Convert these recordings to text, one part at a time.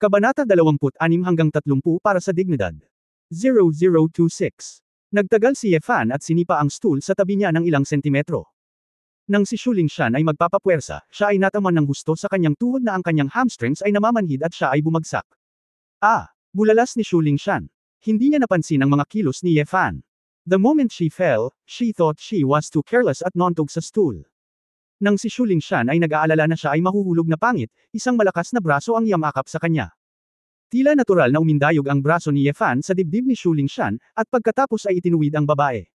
Kabanata 26 hanggang 30 para sa dignidad. 0026. Nagtagal si Yefan at sinipa ang stool sa tabi niya ng ilang sentimetro. Nang si Shu Lingshan ay magpapapuwersa, siya ay nataman ng husto sa kanyang tuhod na ang kanyang hamstrings ay namamanhid at siya ay bumagsak. Bulalas ni Shu Lingshan. Hindi niya napansin ang mga kilos ni Yefan. The moment she fell, she thought she was too careless at nontog sa stool. Nang si Shu Lingshan ay nag-aalala na siya ay mahuhulog na pangit, isang malakas na braso ang yamakap sa kanya. Tila natural na umindayog ang braso ni Yefan sa dibdib ni Shu Lingshan, at pagkatapos ay itinuwid ang babae.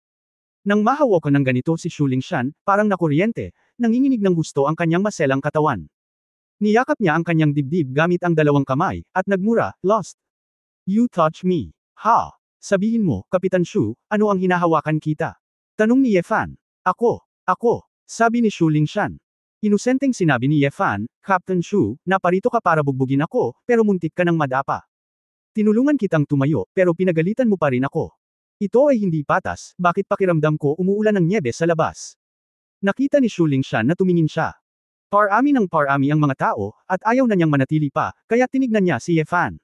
Nang mahawakan ng ganito si Shu Lingshan, parang nakuryente, nanginginig ng husto ang kanyang maselang katawan. Niyakap niya ang kanyang dibdib gamit ang dalawang kamay, at nagmura, "Lost. You touch me. Ha? Sabihin mo, Kapitan Shu, ano ang hinahawakan kita?" Tanong ni Yefan. Ako. Sabi ni Shu Lingshan. Inusenteng sinabi ni Yefan, "Captain Shu, naparito ka para bugbugin ako, pero muntik ka ng madapa. Tinulungan kitang tumayo, pero pinagalitan mo pa rin ako. Ito ay hindi patas, bakit pakiramdam ko umuulan ng nyebe sa labas?" Nakita ni Shu Lingshan na tumingin siya. Parami ng parami ang mga tao, at ayaw na niyang manatili pa, kaya tinignan niya si Yefan.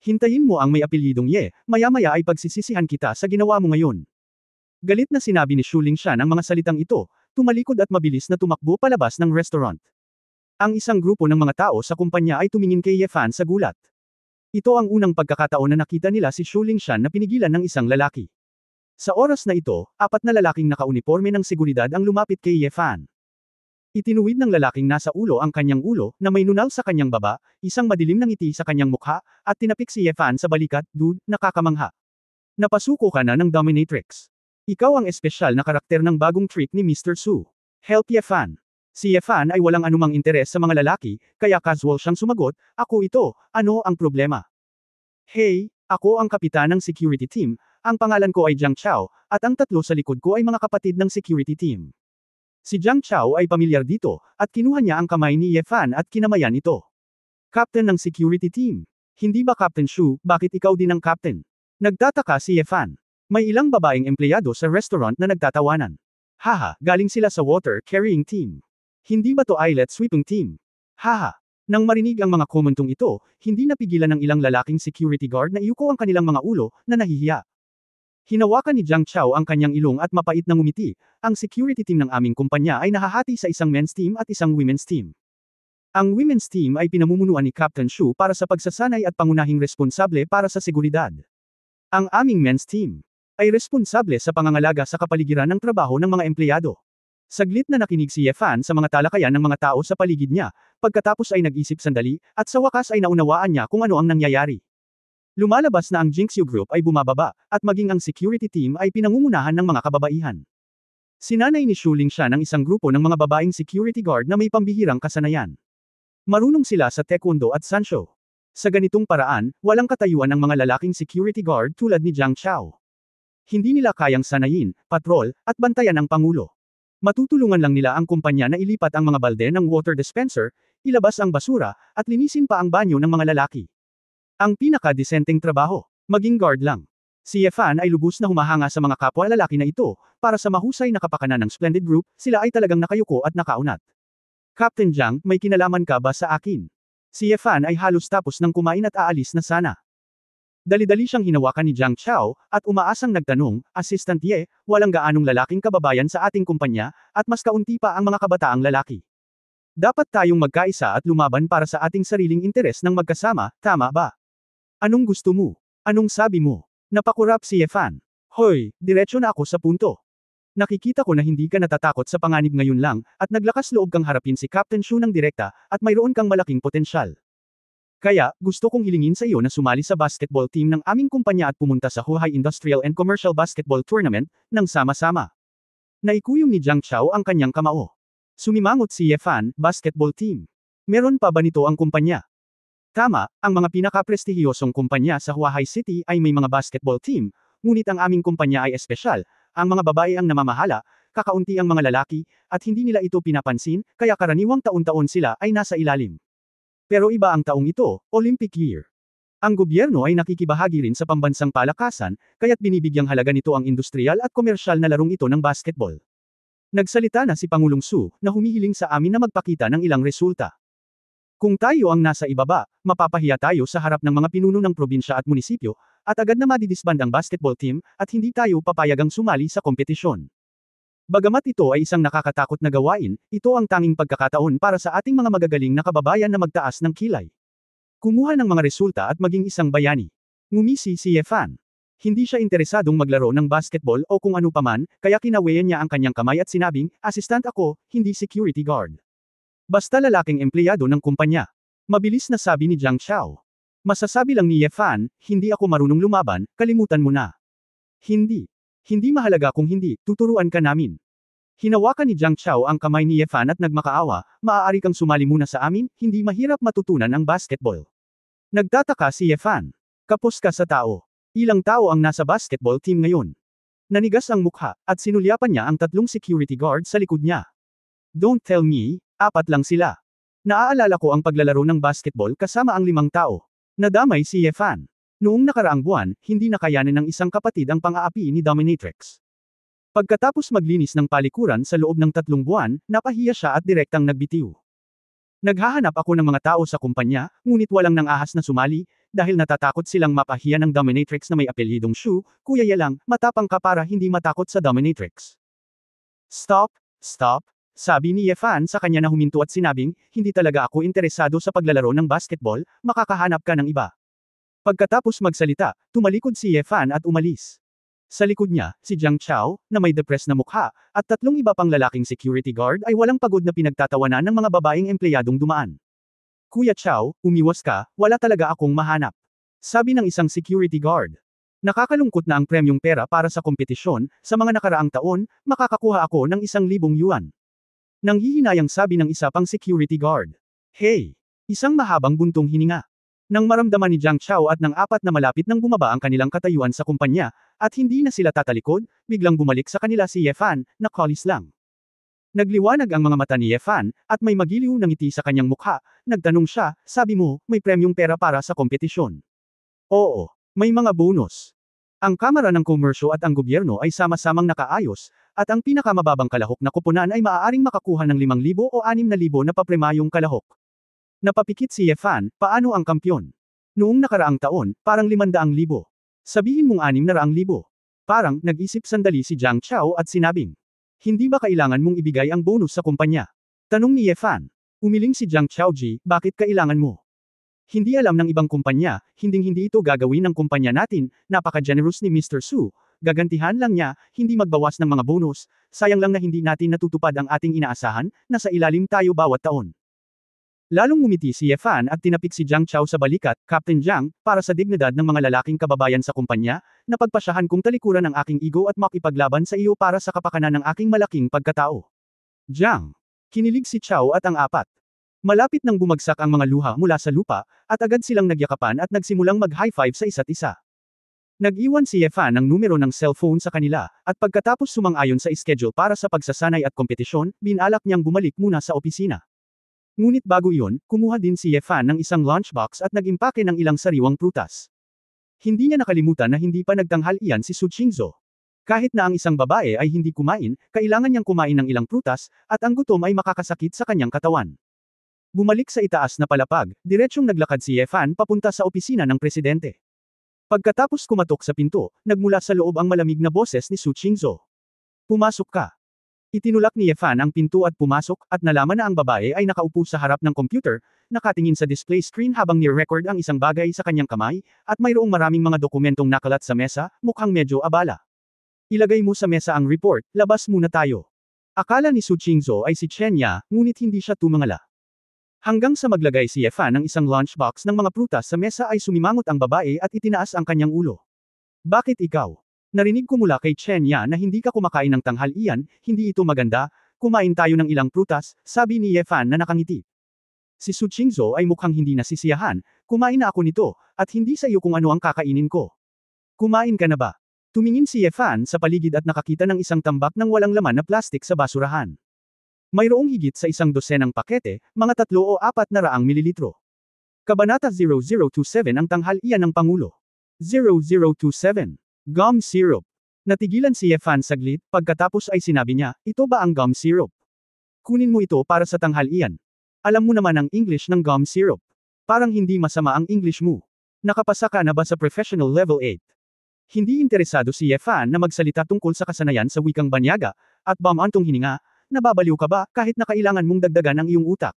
"Hintayin mo ang may apelyidong Ye, maya-maya ay pagsisisihan kita sa ginawa mo ngayon." Galit na sinabi ni Shu Lingshan ang mga salitang ito, tumalikod at mabilis na tumakbo palabas ng restaurant. Ang isang grupo ng mga tao sa kumpanya ay tumingin kay Yefan sa gulat. Ito ang unang pagkakataon na nakita nila si Shu Lingshan na pinigilan ng isang lalaki. Sa oras na ito, 4 na lalaking nakauniporme ng seguridad ang lumapit kay Yefan. Itinuwid ng lalaking nasa ulo ang kanyang ulo, na may nunal sa kanyang baba, isang madilim na ngiti sa kanyang mukha, at tinapik si Yefan sa balikat, "Dude, nakakamangha. Napasuko ka na ng dominatrix. Ikaw ang espesyal na karakter ng bagong trick ni Mr. Su. Help Yefan." Si Yefan ay walang anumang interes sa mga lalaki, kaya casual siyang sumagot, "Ako ito, ano ang problema?" "Hey, ako ang kapitan ng security team, ang pangalan ko ay Jiang Chao, at ang tatlo sa likod ko ay mga kapatid ng security team." Si Jiang Chao ay pamilyar dito, at kinuha niya ang kamay ni Yefan at kinamayan ito. "Captain ng security team. Hindi ba Captain Shu, bakit ikaw din ang captain?" Nagtataka si Yefan. May ilang babaeng empleyado sa restaurant na nagtatawanan. "Haha, galing sila sa water carrying team. Hindi ba to toilet sweeping team? Haha." Nang marinig ang mga komentong ito, hindi napigilan ng ilang lalaking security guard na iyuko ang kanilang mga ulo, na nahihiya. Hinawakan ni Jiang Chao ang kanyang ilong at mapait na ngumiti. "Ang security team ng aming kumpanya ay nahahati sa isang men's team at isang women's team. Ang women's team ay pinamumunuan ni Captain Shu para sa pagsasanay at pangunahing responsable para sa seguridad. Ang aming men's team ay responsable sa pangangalaga sa kapaligiran ng trabaho ng mga empleyado." Saglit na nakinig si Yefan sa mga talakayan ng mga tao sa paligid niya, pagkatapos ay nag-isip sandali, at sa wakas ay naunawaan niya kung ano ang nangyayari. Lumalabas na ang Jinxiu Group ay bumababa, at maging ang security team ay pinangungunahan ng mga kababaihan. Sinanay ni Shu Lingshan ang isang grupo ng mga babaeng security guard na may pambihirang kasanayan. Marunong sila sa taekwondo at sansho. Sa ganitong paraan, walang katayuan ang mga lalaking security guard tulad ni Jiang Chao. Hindi nila kayang sanayin, patrol, at bantayan ang pangulo. Matutulungan lang nila ang kumpanya na ilipat ang mga balde ng water dispenser, ilabas ang basura, at linisin pa ang banyo ng mga lalaki. Ang pinaka-disenteng trabaho, maging guard lang. Si Yefan ay lubos na humahanga sa mga kapwa lalaki na ito, para sa mahusay na kapakanan ng Splendid Group, sila ay talagang nakayuko at nakaunat. "Captain Jiang, may kinalaman ka ba sa akin?" Si Yefan ay halos tapos ng kumain at aalis na sana. Dali-dali siyang hinawakan ni Jiang Chao, at umaasang nagtanong, "Assistant Ye, walang gaanong lalaking kababayan sa ating kumpanya, at mas kaunti pa ang mga kabataang lalaki. Dapat tayong magkaisa at lumaban para sa ating sariling interes ng magkasama, tama ba? Anong gusto mo? Anong sabi mo?" Napakurap si Yefan. "Hoy, diretso na ako sa punto. Nakikita ko na hindi ka natatakot sa panganib ngayon lang, at naglakas loob kang harapin si Captain Shu ng direkta, at mayroon kang malaking potensyal. Kaya, gusto kong hilingin sa iyo na sumali sa basketball team ng aming kumpanya at pumunta sa Huhai Industrial and Commercial Basketball Tournament, ng sama-sama." Naikuyom ni Jiang Chao ang kanyang kamao. Sumimangot si Yefan, "Basketball team. Meron pa ba nito ang kumpanya?" "Tama, ang mga pinaka-prestihiyosong kumpanya sa Huahai City ay may mga basketball team, ngunit ang aming kumpanya ay espesyal, ang mga babae ang namamahala, kakaunti ang mga lalaki, at hindi nila ito pinapansin, kaya karaniwang taon-taon sila ay nasa ilalim. Pero iba ang taong ito, Olympic year. Ang gobyerno ay nakikibahagi rin sa pambansang palakasan, kaya't binibigyang halaga nito ang industrial at komersyal na larong ito ng basketball." Nagsalita na si Pangulong Su, na humihiling sa amin na magpakita ng ilang resulta. Kung tayo ang nasa ibaba, mapapahiya tayo sa harap ng mga pinuno ng probinsya at munisipyo, at agad na madidisband ang basketball team, at hindi tayo papayagang sumali sa kompetisyon. Bagamat ito ay isang nakakatakot na gawain, ito ang tanging pagkakataon para sa ating mga magagaling na kababayan na magtaas ng kilay. Kumuha ng mga resulta at maging isang bayani. Ngumisi si Yefan. Hindi siya interesadong maglaro ng basketball o kung ano paman, kaya kinawayan niya ang kanyang kamay at sinabing, "Assistant ako, hindi security guard." Basta lalaking empleyado ng kumpanya. Mabilis na sabi ni Jiang Chao. Masasabi lang ni Yefan, hindi ako marunong lumaban, kalimutan mo na. Hindi. Hindi mahalaga kung hindi, tuturuan ka namin. Hinawakan ni Jiang Chao ang kamay ni Yefan at nagmakaawa, maaari kang sumali muna sa amin, hindi mahirap matutunan ang basketball. Nagtataka si Yefan. Kapos ka sa tao. Ilang tao ang nasa basketball team ngayon. Nanigas ang mukha, at sinulyapan niya ang 3 security guard sa likod niya. Don't tell me, 4 lang sila. Naaalala ko ang paglalaro ng basketball kasama ang 5 tao. Nadamay si Yefan. Noong nakaraang buwan, hindi nakayanan ng isang kapatid ang pang-aapi ni Dominatrix. Pagkatapos maglinis ng palikuran sa loob ng 3 buwan, napahiya siya at direktang nagbitiw. Naghahanap ako ng mga tao sa kumpanya, ngunit walang nang ahas na sumali, dahil natatakot silang mapahiya ng Dominatrix na may apelyidong Shu, Kuya Yalang, matapang ka para hindi matakot sa Dominatrix. Stop, stop, sabi ni Yefan sa kanya na huminto at sinabing, hindi talaga ako interesado sa paglalaro ng basketball, makakahanap ka ng iba. Pagkatapos magsalita, tumalikod si Yefan at umalis. Sa likod niya, si Jiang Chao, na may depressed na mukha, at 3 iba pang lalaking security guard ay walang pagod na pinagtatawanan ng mga babaeng empleyadong dumaan. Kuya Chao, umiwas ka, wala talaga akong mahanap. Sabi ng isang security guard. Nakakalungkot na ang premyong pera para sa kompetisyon, sa mga nakaraang taon, makakakuha ako ng 1,000 yuan. Nanghihinayang sabi ng isa pang security guard. Hey! Isang mahabang buntong hininga. Nang maramdaman ni Jiang Chao at ng 4 na malapit nang bumaba ang kanilang katayuan sa kumpanya, at hindi na sila tatalikod, biglang bumalik sa kanila si Yefan, na kalis lang. Nagliwanag ang mga mata ni Yefan, at may magiliw na ngiti sa kanyang mukha, nagtanong siya, sabi mo, may premyong pera para sa kompetisyon. Oo, may mga bonus. Ang Kamara ng Komersyo at ang gobyerno ay sama-samang nakaayos, at ang pinakamababang kalahok na kuponan ay maaaring makakuha ng 5,000 o 6,000 na papremayong kalahok. Napapikit si Yefan, paano ang kampyon? Noong nakaraang taon, parang 500,000. Sabihin mong 600,000. Parang, nag-isip sandali si Jiang Chao at sinabing, hindi ba kailangan mong ibigay ang bonus sa kumpanya? Tanong ni Yefan. Umiling si Jiang Chaoji, bakit kailangan mo? Hindi alam ng ibang kumpanya, hinding-hindi ito gagawin ng kumpanya natin, napaka-generous ni Mr. Su, gagantihan lang niya, hindi magbawas ng mga bonus, sayang lang na hindi natin natutupad ang ating inaasahan, nasa ilalim tayo bawat taon. Lalong ngumiti si Yefan at tinapik si Jiang Chao sa balikat, Captain Jiang, para sa dignidad ng mga lalaking kababayan sa kumpanya, napagpasyahan kong talikuran ang aking ego at makipaglaban sa iyo para sa kapakanan ng aking malaking pagkatao. Jiang. Kinilig si Chao at ang 4. Malapit nang bumagsak ang mga luha mula sa lupa, at agad silang nagyakapan at nagsimulang mag-high five sa isa't isa. Nag-iwan si Yefan ng numero ng cellphone sa kanila, at pagkatapos sumang-ayon sa schedule para sa pagsasanay at kompetisyon, binalak niyang bumalik muna sa opisina. Ngunit bago iyon, kumuha din si Yefan ng isang lunchbox at nag-impake ng ilang sariwang prutas. Hindi niya nakalimutan na hindi pa nagtanghal iyan si Su Qingzhou. Kahit na ang isang babae ay hindi kumain, kailangan niyang kumain ng ilang prutas, at ang gutom ay makakasakit sa kanyang katawan. Bumalik sa itaas na palapag, diretsyong naglakad si Yefan papunta sa opisina ng presidente. Pagkatapos kumatok sa pinto, nagmula sa loob ang malamig na boses ni Su Qingzhou. Pumasok ka. Itinulak ni Yefan ang pinto at pumasok, at nalaman na ang babae ay nakaupo sa harap ng computer, nakatingin sa display screen habang ni-record ang isang bagay sa kanyang kamay, at mayroong maraming mga dokumentong nakalat sa mesa, mukhang medyo abala. Ilagay mo sa mesa ang report, labas muna tayo. Akala ni Su Qingzhou ay si Chenya, ngunit hindi siya tumangala. Hanggang sa maglagay si Yefan ng isang lunchbox ng mga prutas sa mesa ay sumimangot ang babae at itinaas ang kanyang ulo. Bakit ikaw? Narinig ko mula kay Chenya na hindi ka kumakain ng tanghalian, hindi ito maganda, kumain tayo ng ilang prutas, sabi ni Yefan na nakangiti. Si Su Qingzhou ay mukhang hindi nasisiyahan, kumain na ako nito, at hindi sa iyo kung ano ang kakainin ko. Kumain ka na ba? Tumingin si Yefan sa paligid at nakakita ng isang tambak ng walang laman na plastik sa basurahan. Mayroong higit sa 100 pakete, mga 3 o 400 mililitro. Kabanata 0027 ang tanghalian ng Pangulo. 0027. Gum syrup. Natigilan si Yefan saglit, pagkatapos ay sinabi niya, ito ba ang gum syrup? Kunin mo ito para sa tanghalian. Alam mo naman ang English ng gum syrup. Parang hindi masama ang English mo. Nakapasa ka na ba sa Professional Level 8? Hindi interesado si Yefan na magsalita tungkol sa kasanayan sa wikang banyaga, at bamantong hininga, nababaliw ka ba kahit na kailangan mong dagdagan ang iyong utak?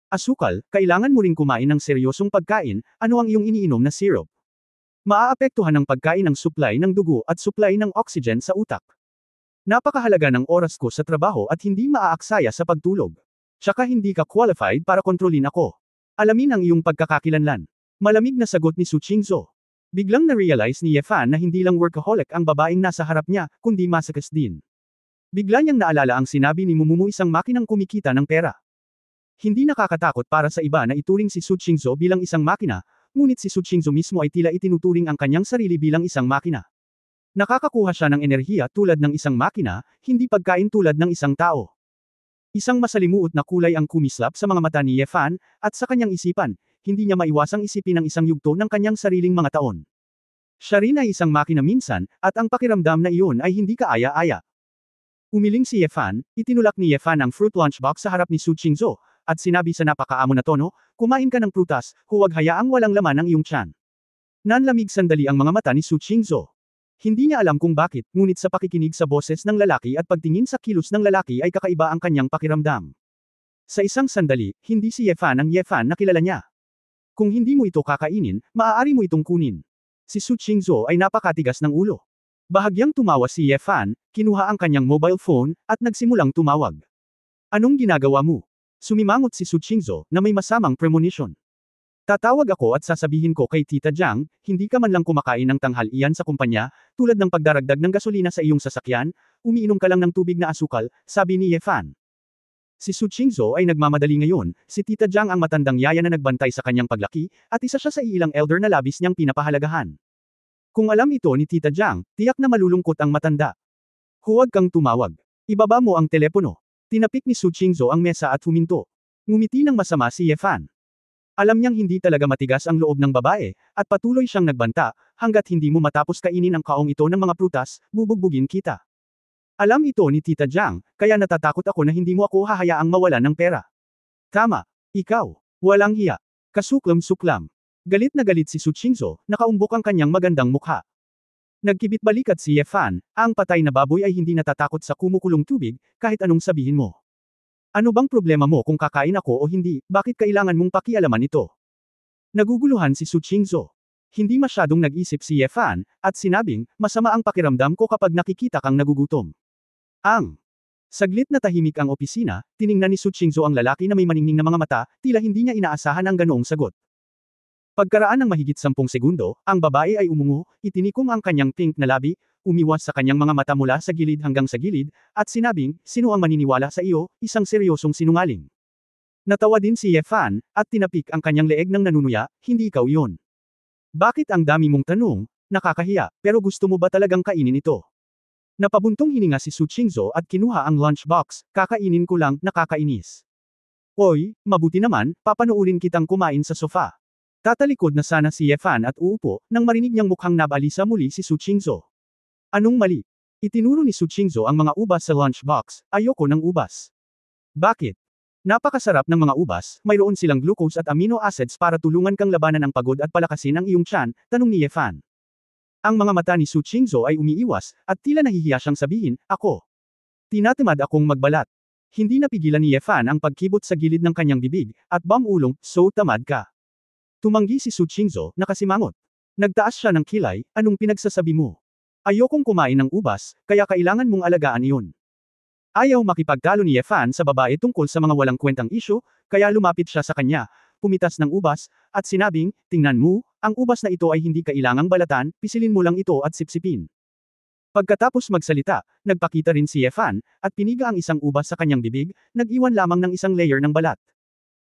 Asukal, kailangan mo ring kumain ng seryosong pagkain, ano ang iyong iniinom na syrup? Maaapektuhan ng pagkain ang supply ng dugo at supply ng oxygen sa utak. Napakahalaga ng oras ko sa trabaho at hindi maaaksaya sa pagtulog. Tsaka hindi ka qualified para kontrolin ako. Alamin ang iyong pagkakakilanlan. Malamig na sagot ni Su Qingzhou. Biglang na-realize ni Yefan na hindi lang workaholic ang babaeng nasa harap niya, kundi masochist din. Bigla niyang naalala ang sinabi ni Mumumu, isang makinang kumikita ng pera. Hindi nakakatakot para sa iba na ituring si Su Qingzhou bilang isang makina, ngunit si Su Qingzhou mismo ay tila itinuturing ang kanyang sarili bilang isang makina. Nakakakuha siya ng enerhiya tulad ng isang makina, hindi pagkain tulad ng isang tao. Isang masalimuot na kulay ang kumislap sa mga mata ni Yefan, at sa kanyang isipan, hindi niya maiwasang isipin ang isang yugto ng kanyang sariling mga taon. Siya rin ay isang makina minsan, at ang pakiramdam na iyon ay hindi kaaya-aya. Umiling si Yefan, itinulak ni Yefan ang fruit lunchbox sa harap ni Su Qingzhou, at sinabi sa napakaamo na tono, kumain ka ng prutas, huwag hayaang walang laman ang iyong tiyan. Nanlamig sandali ang mga mata ni Su Qingzhou. Hindi niya alam kung bakit, ngunit sa pakikinig sa boses ng lalaki at pagtingin sa kilos ng lalaki ay kakaiba ang kanyang pakiramdam. Sa isang sandali, hindi si Yefan ang Yefan na kilala niya. Kung hindi mo ito kakainin, maaari mo itong kunin. Si Su Qingzhou ay napakatigas ng ulo. Bahagyang tumawa si Yefan, kinuha ang kanyang mobile phone, at nagsimulang tumawag. Anong ginagawa mo? Sumimangot si Su Qingzhou, na may masamang premonition. Tatawag ako at sasabihin ko kay Tita Jiang, hindi ka man lang kumakain ng tanghalian sa kumpanya, tulad ng pagdaragdag ng gasolina sa iyong sasakyan, umiinom ka lang ng tubig na asukal, sabi ni Yefan. Si Su Qingzhou ay nagmamadali ngayon, si Tita Jiang ang matandang yaya na nagbantay sa kanyang paglaki, at isa siya sa ilang elder na labis niyang pinapahalagahan. Kung alam ito ni Tita Jiang, tiyak na malulungkot ang matanda. Huwag kang tumawag. Ibaba mo ang telepono. Tinapik ni Su Qingzhou ang mesa at huminto. Ngumiti ng masama si Yefan. Alam niyang hindi talaga matigas ang loob ng babae, at patuloy siyang nagbanta, hanggat hindi mo matapos kainin ang kaong ito ng mga prutas, bubugbugin kita. Alam ito ni Tita Jiang, kaya natatakot ako na hindi mo ako hahayaang mawalan ng pera. Tama. Ikaw. Walang hiya. Kasuklam-suklam. Galit na galit si Su Qingzhou, nakaumbok ang kanyang magandang mukha. Nagkibit balikat si Yefan, ang patay na baboy ay hindi natatakot sa kumukulong tubig, kahit anong sabihin mo. Ano bang problema mo kung kakain ako o hindi, bakit kailangan mong pakialaman ito? Naguguluhan si Su Qingzhou. Hindi masyadong nag-isip si Yefan, at sinabing, masama ang pakiramdam ko kapag nakikita kang nagugutom. Saglit na tahimik ang opisina, tiningnan ni Su Qingzhou ang lalaki na may maningning na mga mata, tila hindi niya inaasahan ang ganoong sagot. Pagkaraan ng mahigit 10 segundo, ang babae ay umungo, itinikom ang kanyang pink na labi, umiwas sa kanyang mga mata mula sa gilid hanggang sa gilid, at sinabing, sino ang maniniwala sa iyo, isang seryosong sinungaling. Natawa din si Yefan, at tinapik ang kanyang leeg ng nanunuya, hindi ikaw iyon. Bakit ang dami mong tanong? Nakakahiya, pero gusto mo ba talagang kainin ito? Napabuntong hininga si Su Qingzhou at kinuha ang lunchbox, kakainin ko lang, nakakainis. Oy, mabuti naman, papanoorin kitang kumain sa sofa. Tatalikod na sana si Yefan at uupo, nang marinig niyang mukhang nabalisa muli si Su Qingzhou. Anong mali? Itinuro ni Su Qingzhou ang mga ubas sa lunchbox, ayoko ng ubas. Bakit? Napakasarap ng mga ubas, mayroon silang glucose at amino acids para tulungan kang labanan ang pagod at palakasin ang iyong tiyan, tanong ni Yefan. Ang mga mata ni Su Qingzhou ay umiiwas, at tila nahihiya siyang sabihin, ako. Tinatamad akong magbalat. Hindi napigilan ni Yefan ang pagkibot sa gilid ng kanyang bibig, at bamulong, so tamad ka. Tumanggi si Su Qingzhou, nakasimangot. Nagtaas siya ng kilay, anong pinagsasabi mo? Ayokong kumain ng ubas, kaya kailangan mong alagaan iyon. Ayaw makipagtalo ni Yefan sa babae tungkol sa mga walang kwentang isyu, kaya lumapit siya sa kanya, pumitas ng ubas, at sinabing, tingnan mo, ang ubas na ito ay hindi kailangang balatan, pisilin mo lang ito at sipsipin. Pagkatapos magsalita, nagpakita rin si Yefan, at piniga ang isang ubas sa kanyang bibig, nag-iwan lamang ng isang layer ng balat.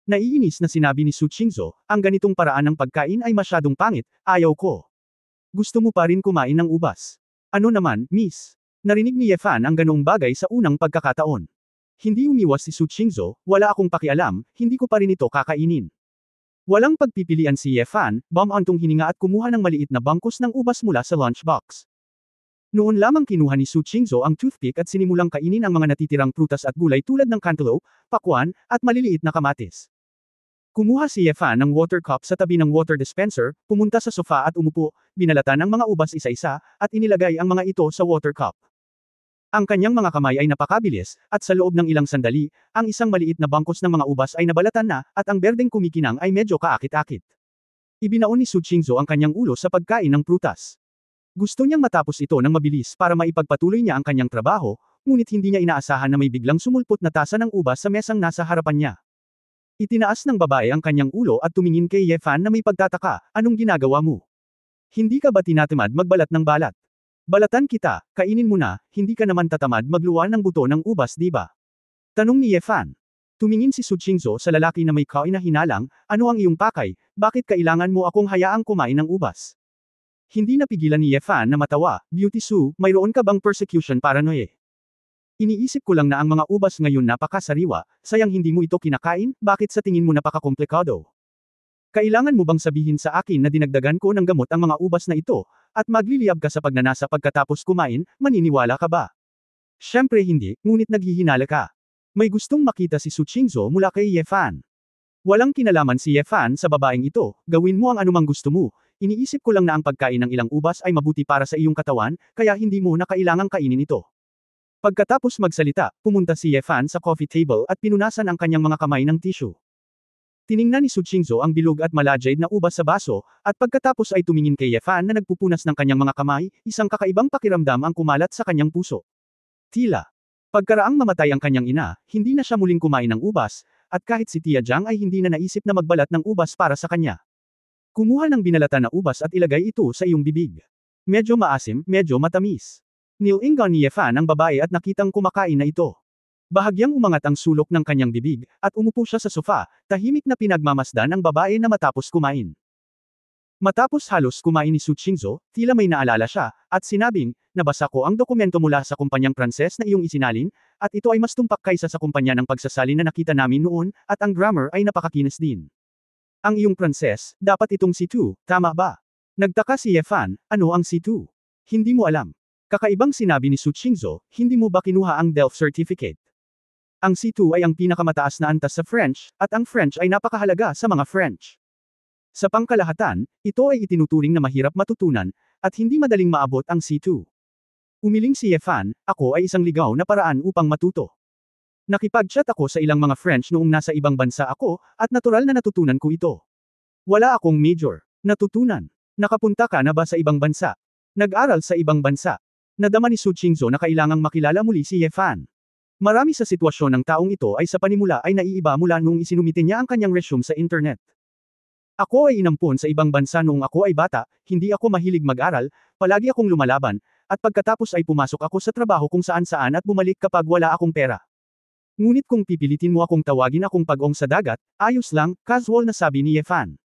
Naiinis na sinabi ni Su Qingzhou, ang ganitong paraan ng pagkain ay masyadong pangit, ayaw ko. Gusto mo pa rin kumain ng ubas? Ano naman, miss? Narinig ni Yefan ang ganoong bagay sa unang pagkakataon. Hindi umiwas si Su Qingzhou, wala akong pakialam, hindi ko pa rin ito kakainin. Walang pagpipilian si Yefan, bumantong hininga at kumuha ng maliit na bangkus ng ubas mula sa lunchbox. Noon lamang kinuha ni Su Qingzhou ang toothpick at sinimulang kainin ang mga natitirang prutas at gulay tulad ng cantaloupe, pakwan, at maliliit na kamatis. Kumuha si Ye Fan ng water cup sa tabi ng water dispenser, pumunta sa sofa at umupo, binalatan ang mga ubas isa-isa, at inilagay ang mga ito sa water cup. Ang kanyang mga kamay ay napakabilis, at sa loob ng ilang sandali, ang isang maliit na bangkos ng mga ubas ay nabalatan na, at ang berdeng kumikinang ay medyo kaakit-akit. Ibinaon ni Su Qingzhou ang kanyang ulo sa pagkain ng prutas. Gusto niyang matapos ito ng mabilis para maipagpatuloy niya ang kanyang trabaho, ngunit hindi niya inaasahan na may biglang sumulpot na tasa ng ubas sa mesang nasa harapan niya. Itinaas ng babae ang kanyang ulo at tumingin kay Ye Fan na may pagtataka, anong ginagawa mo? Hindi ka ba tinatamad magbalat ng balat? Balatan kita, kainin mo na, hindi ka naman tatamad magluwa ng buto ng ubas di ba? Tanong ni Ye Fan. Tumingin si Su Qingzhou sa lalaki na may kain na hinalang, ano ang iyong pakay, bakit kailangan mo akong hayaang kumain ng ubas? Hindi napigilan ni Ye Fan na matawa, Beauty Su, mayroon ka bang persecution paranoia? Iniisip ko lang na ang mga ubas ngayon napakasariwa, sayang hindi mo ito kinakain, bakit sa tingin mo napakakomplikado? Kailangan mo bang sabihin sa akin na dinagdagan ko ng gamot ang mga ubas na ito, at magliliyab ka sa pagnanasa pagkatapos kumain, maniniwala ka ba? Siyempre hindi, ngunit naghihinala ka. May gustong makita si Su Qingzhou mula kay Ye Fan. Walang kinalaman si Ye Fan sa babaeng ito, gawin mo ang anumang gusto mo, iniisip ko lang na ang pagkain ng ilang ubas ay mabuti para sa iyong katawan, kaya hindi mo na kailangang kainin ito. Pagkatapos magsalita, pumunta si Ye Fan sa coffee table at pinunasan ang kanyang mga kamay ng tissue. Tiningnan ni Su Qingzhou ang bilog at malajade na ubas sa baso, at pagkatapos ay tumingin kay Ye Fan na nagpupunas ng kanyang mga kamay, isang kakaibang pakiramdam ang kumalat sa kanyang puso. Tila. Pagkaraang mamatay ang kanyang ina, hindi na siya muling kumain ng ubas, at kahit si Tia Jiang ay hindi na naisip na magbalat ng ubas para sa kanya. Kumuha ng binalatan na ubas at ilagay ito sa iyong bibig. Medyo maasim, medyo matamis. Nilingon ni Ye Fan ang babae at nakitang kumakain na ito. Bahagyang umangat ang sulok ng kanyang bibig, at umupo siya sa sofa, tahimik na pinagmamasdan ang babae na matapos kumain. Matapos halos kumain ni Su Qingzhou, tila may naalala siya, at sinabing, nabasa ko ang dokumento mula sa kumpanyang Pranses na iyong isinalin, at ito ay mas tumpak kaysa sa kumpanya ng pagsasalin na nakita namin noon, at ang grammar ay napakakinis din. Ang iyong Pranses, dapat itong C2, tama ba? Nagtaka si Ye Fan, ano ang C2? Hindi mo alam. Kakaibang sinabi ni Su Qingzhou, hindi mo ba kinuha ang DELF certificate? Ang C2 ay ang pinakamataas na antas sa French, at ang French ay napakahalaga sa mga French. Sa pangkalahatan, ito ay itinuturing na mahirap matutunan, at hindi madaling maabot ang C2. Umiling si Ye Fan, ako ay isang ligaw na paraan upang matuto. Nakipag-chat ako sa ilang mga French noong nasa ibang bansa ako, at natural na natutunan ko ito. Wala akong major. Natutunan. Nakapunta ka na ba sa ibang bansa? Nag-aral sa ibang bansa. Nadama ni Su Qingzhou na kailangang makilala muli si Ye Fan. Marami sa sitwasyon ng taong ito ay sa panimula ay naiiba mula noong isinumite niya ang kanyang resume sa internet. Ako ay inampon sa ibang bansa noong ako ay bata, hindi ako mahilig mag-aral, palagi akong lumalaban, at pagkatapos ay pumasok ako sa trabaho kung saan-saan at bumalik kapag wala akong pera. Ngunit kung pipilitin mo akong tawagin akong pag-ong sa dagat, ayos lang, casual na sabi ni Ye Fan.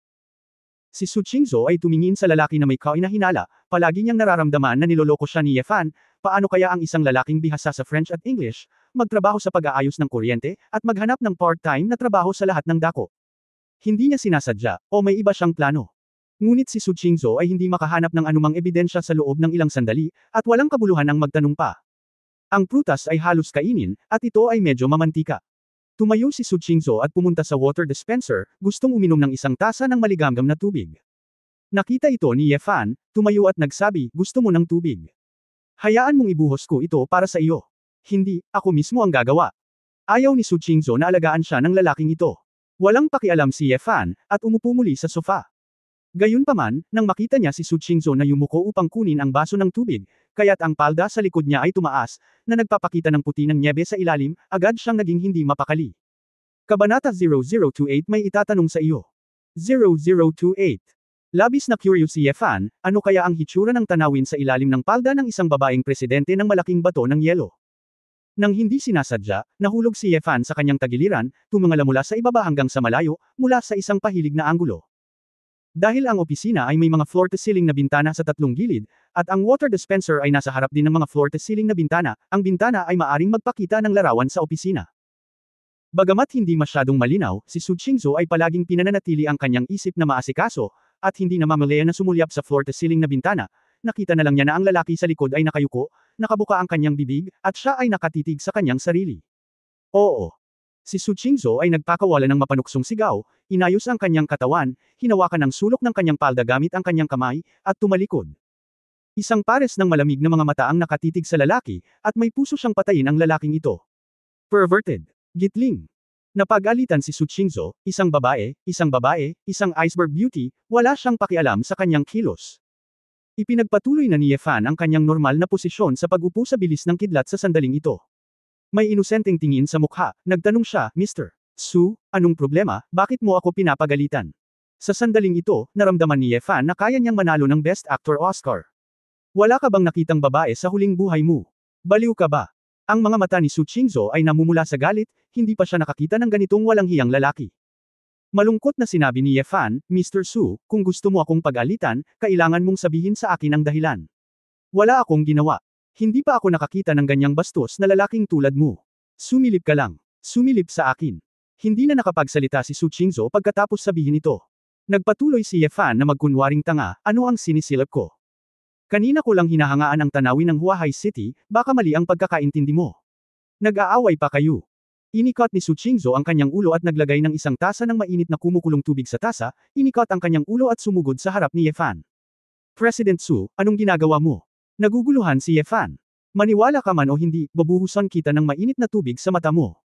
Si Su Qingzhou ay tumingin sa lalaki na may kain na hinala, palagi niyang nararamdaman na niloloko siya ni Ye Fan, paano kaya ang isang lalaking bihasa sa French at English, magtrabaho sa pag-aayos ng kuryente, at maghanap ng part-time na trabaho sa lahat ng dako. Hindi niya sinasadya, o may iba siyang plano. Ngunit si Su Qingzhou ay hindi makahanap ng anumang ebidensya sa loob ng ilang sandali, at walang kabuluhan ang magtanong pa. Ang prutas ay halos kainin, at ito ay medyo mamantika. Tumayo si Su Qingzhou at pumunta sa water dispenser, gustong uminom ng isang tasa ng maligamgam na tubig. Nakita ito ni Ye Fan, tumayo at nagsabi, gusto mo ng tubig? Hayaan mong ibuhos ko ito para sa iyo. Hindi, ako mismo ang gagawa. Ayaw ni Su Qingzhou na alagaan siya ng lalaking ito. Walang pakialam si Ye Fan, at umupo muli sa sofa. Gayunpaman, nang makita niya si Su Qingzhou na yumuko upang kunin ang baso ng tubig, kaya't ang palda sa likod niya ay tumaas, na nagpapakita ng puti ng nyebe sa ilalim, agad siyang naging hindi mapakali. Kabanata 0028 may itatanong sa iyo. 0028. Labis na curious si Ye Fan, ano kaya ang hitsura ng tanawin sa ilalim ng palda ng isang babaeng presidente ng malaking bato ng yelo? Nang hindi sinasadya, nahulog si Ye Fan sa kanyang tagiliran, tumingala mula sa ibaba hanggang sa malayo, mula sa isang pahilig na anggulo. Dahil ang opisina ay may mga floor-to-ceiling na bintana sa tatlong gilid, at ang water dispenser ay nasa harap din ng mga floor-to-ceiling na bintana, ang bintana ay maaring magpakita ng larawan sa opisina. Bagamat hindi masyadong malinaw, si Su Qingzhou ay palaging pinananatili ang kanyang isip na maasikaso, at hindi na mamaleya na sumulyap sa floor-to-ceiling na bintana, nakita na lang niya na ang lalaki sa likod ay nakayuko, nakabuka ang kanyang bibig, at siya ay nakatitig sa kanyang sarili. Oo. Si Su Qingzhou ay nagpakawala ng mapanuksong sigaw, inayos ang kanyang katawan, hinawakan ang sulok ng kanyang palda gamit ang kanyang kamay, at tumalikod. Isang pares ng malamig na mga mata ang nakatitig sa lalaki, at may puso siyang patayin ang lalaking ito. Perverted. Gitling. Napag-alitan si Su Qingzhou, isang babae, isang iceberg beauty, wala siyang pakialam sa kanyang kilos. Ipinagpatuloy na ni Ye Fan ang kanyang normal na posisyon sa pag-upo sa bilis ng kidlat sa sandaling ito. May inosenteng tingin sa mukha, nagtanong siya, Mr. Su, anong problema, bakit mo ako pinapagalitan? Sa sandaling ito, naramdaman ni Ye Fan na kaya niyang manalo ng Best Actor Oscar. Wala ka bang nakitang babae sa huling buhay mo? Baliw ka ba? Ang mga mata ni Su Qingzhou ay namumula sa galit, hindi pa siya nakakita ng ganitong walang hiyang lalaki. Malungkot na sinabi ni Ye Fan, Mr. Su, kung gusto mo akong pag-alitan, kailangan mong sabihin sa akin ang dahilan. Wala akong ginawa. Hindi pa ako nakakita ng ganyang bastos na lalaking tulad mo. Sumilip ka lang. Sumilip sa akin. Hindi na nakapagsalita si Su Qingzhou pagkatapos sabihin ito. Nagpatuloy si Ye Fan na magkunwaring tanga, ano ang sinisilip ko? Kanina ko lang hinahangaan ang tanawin ng Huahai City, baka mali ang pagkakaintindi mo. Nag-aaway pa kayo. Inikot ni Su Qingzhou ang kanyang ulo at naglagay ng isang tasa ng mainit na kumukulong tubig sa tasa, inikot ang kanyang ulo at sumugod sa harap ni Ye Fan. President Su, anong ginagawa mo? Naguguluhan si Ye Fan. Maniwala ka man o hindi, babuhusan kita ng mainit na tubig sa mata mo.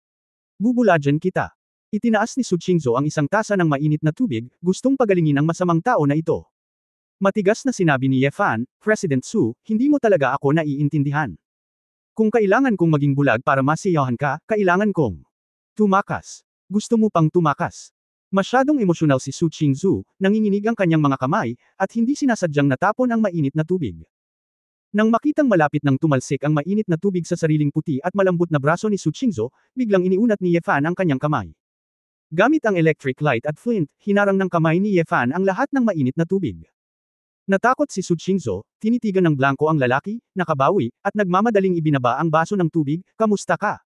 Bubuladyan kita. Itinaas ni Su Qingzhou ang isang tasa ng mainit na tubig, gustong pagalingin ang masamang tao na ito. Matigas na sinabi ni Ye Fan, President Su, hindi mo talaga ako naiintindihan. Kung kailangan kong maging bulag para masiyahan ka, kailangan kong tumakas. Gusto mo pang tumakas. Masyadong emosyonal si Su Qingzhou, nanginginig ang kanyang mga kamay, at hindi sinasadyang natapon ang mainit na tubig. Nang makitang malapit nang tumalsik ang mainit na tubig sa sariling puti at malambot na braso ni Su Qingzhou, biglang iniunat ni Ye Fan ang kanyang kamay. Gamit ang electric light at flint, hinarang ng kamay ni Ye Fan ang lahat ng mainit na tubig. Natakot si Su Qingzhou, tinitigan ng blanko ang lalaki, nakabawi, at nagmamadaling ibinaba ang baso ng tubig, kamusta ka?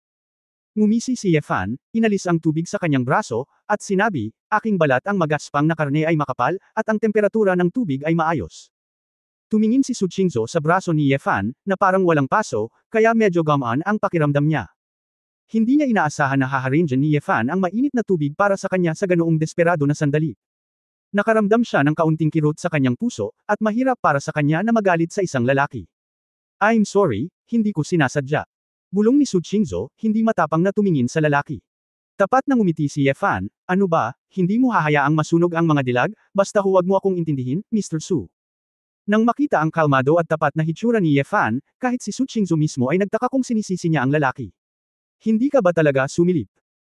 Ngumisi si Ye Fan, inalis ang tubig sa kanyang braso, at sinabi, aking balat ang magaspang na karne ay makapal, at ang temperatura ng tubig ay maayos. Tumingin si Su Qingzhou sa braso ni Ye Fan, na parang walang paso, kaya medyo gamaan ang pakiramdam niya. Hindi niya inaasahan na haharingan ni Ye Fan ang mainit na tubig para sa kanya sa ganoong desperado na sandali. Nakaramdam siya ng kaunting kirot sa kanyang puso, at mahirap para sa kanya na magalit sa isang lalaki. I'm sorry, hindi ko sinasadya. Bulong ni Su Qingzhou, hindi matapang na tumingin sa lalaki. Tapat na ngumiti si Ye Fan, ano ba, hindi mo hahayaang masunog ang mga dilag, basta huwag mo akong intindihin, Mr. Su. Nang makita ang kalmado at tapat na hitsura ni Ye Fan, kahit si Su Qingzhou mismo ay nagtaka kung sinisisi niya ang lalaki. Hindi ka ba talaga sumilip?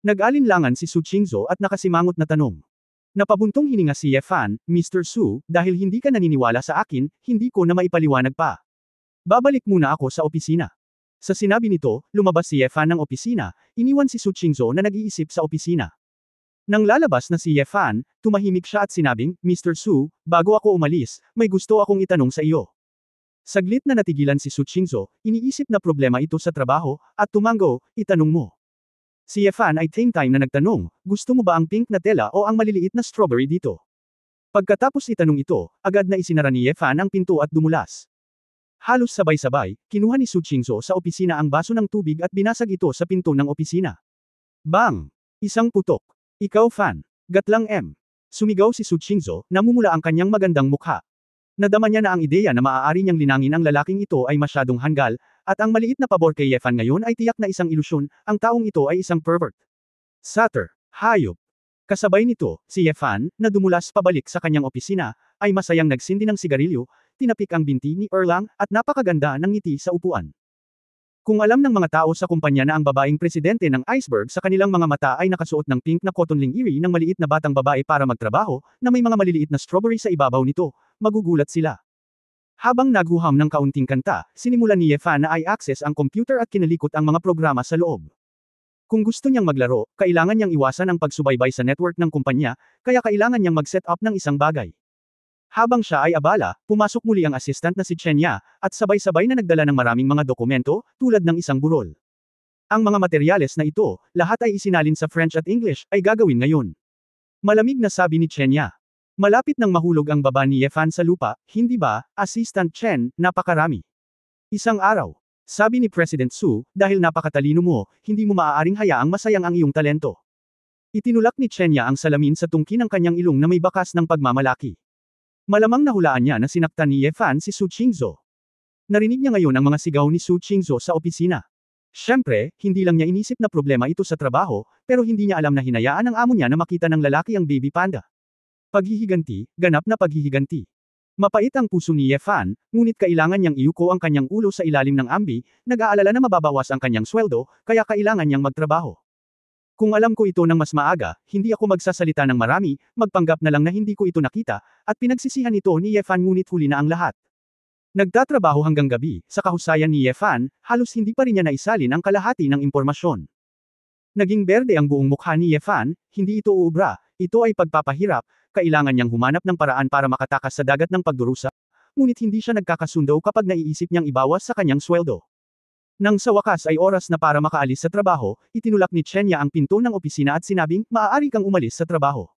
Nag-alinlangan si Su Qingzhou at nakasimangot na tanong. Napabuntong hininga si Ye Fan, Mr. Su, dahil hindi ka naniniwala sa akin, hindi ko na maipaliwanag pa. Babalik muna ako sa opisina. Sa sinabi nito, lumabas si Ye Fan ng opisina, iniwan si Su Qingzhou na nag-iisip sa opisina. Nang lalabas na si Ye Fan, tumahimik siya at sinabing, Mr. Su, bago ako umalis, may gusto akong itanong sa iyo. Saglit na natigilan si Su Qingzhou, iniisip na problema ito sa trabaho, at tumango, itanong mo. Si Ye Fan ay same time na nagtanong, gusto mo ba ang pink na tela o ang maliliit na strawberry dito? Pagkatapos itanong ito, agad na isinara ni Ye Fan ang pinto at dumulas. Halos sabay-sabay, kinuha ni Su Qingzhou sa opisina ang baso ng tubig at binasag ito sa pinto ng opisina. Bang! Isang putok. Ikaw Fan. Gatlang M. Sumigaw si Su Qingzhou, namumula ang kanyang magandang mukha. Nadama niya na ang ideya na maaari niyang linangin ang lalaking ito ay masyadong hanggal, at ang maliit na pabor kay Ye Fan ngayon ay tiyak na isang ilusyon, ang taong ito ay isang pervert. Satyr. Hayop. Kasabay nito, si Ye Fan, na dumulas pabalik sa kanyang opisina, ay masayang nagsindi ng sigarilyo, tinapik ang binti ni Erlang, at napakaganda ng ngiti sa upuan. Kung alam ng mga tao sa kumpanya na ang babaeng presidente ng Iceberg sa kanilang mga mata ay nakasuot ng pink na cotton lingerie ng maliit na batang babae para magtrabaho, na may mga maliliit na strawberry sa ibabaw nito, magugulat sila. Habang naguham ng kaunting kanta, sinimulan ni Ye Fan na i-access ang computer at kinalikot ang mga programa sa loob. Kung gusto niyang maglaro, kailangan niyang iwasan ang pagsubaybay sa network ng kumpanya, kaya kailangan niyang mag-set up ng isang bagay. Habang siya ay abala, pumasok muli ang assistant na si Chenya, at sabay-sabay na nagdala ng maraming mga dokumento, tulad ng isang burol. Ang mga materyales na ito, lahat ay isinalin sa French at English, ay gagawin ngayon. Malamig na sabi ni Chenya. Malapit nang mahulog ang baba ni Ye Fan sa lupa, hindi ba, Assistant Chen, napakarami. Isang araw, sabi ni President Su, dahil napakatalino mo, hindi mo maaaring hayaang masayang ang iyong talento. Itinulak ni Chenya ang salamin sa tungki ng kanyang ilong na may bakas ng pagmamalaki. Malamang nahulaan niya na sinaktan ni Ye Fan si Su Qingzhou. Narinig niya ngayon ang mga sigaw ni Su Qingzhou sa opisina. Siyempre, hindi lang niya inisip na problema ito sa trabaho, pero hindi niya alam na hinayaan ng amo niya na makita ng lalaki ang baby panda. Paghihiganti, ganap na paghihiganti. Mapait ang puso ni Ye Fan, ngunit kailangan niyang iuko ang kanyang ulo sa ilalim ng ambi, nag-aalala na mababawas ang kanyang sweldo, kaya kailangan niyang magtrabaho. Kung alam ko ito ng mas maaga, hindi ako magsasalita ng marami, magpanggap na lang na hindi ko ito nakita, at pinagsisihan ito ni Ye Fan ngunit huli na ang lahat. Nagtatrabaho hanggang gabi, sa kahusayan ni Ye Fan, halos hindi pa rin niya naisalin ang kalahati ng impormasyon. Naging berde ang buong mukha ni Ye Fan, hindi ito uubra, ito ay pagpapahirap, kailangan niyang humanap ng paraan para makatakas sa dagat ng pagdurusa, ngunit hindi siya nagkakasundo kapag naiisip niyang ibawas sa kanyang sweldo. Nang sa wakas ay oras na para makaalis sa trabaho, itinulak ni Chenya ang pinto ng opisina at sinabing, maaari kang umalis sa trabaho.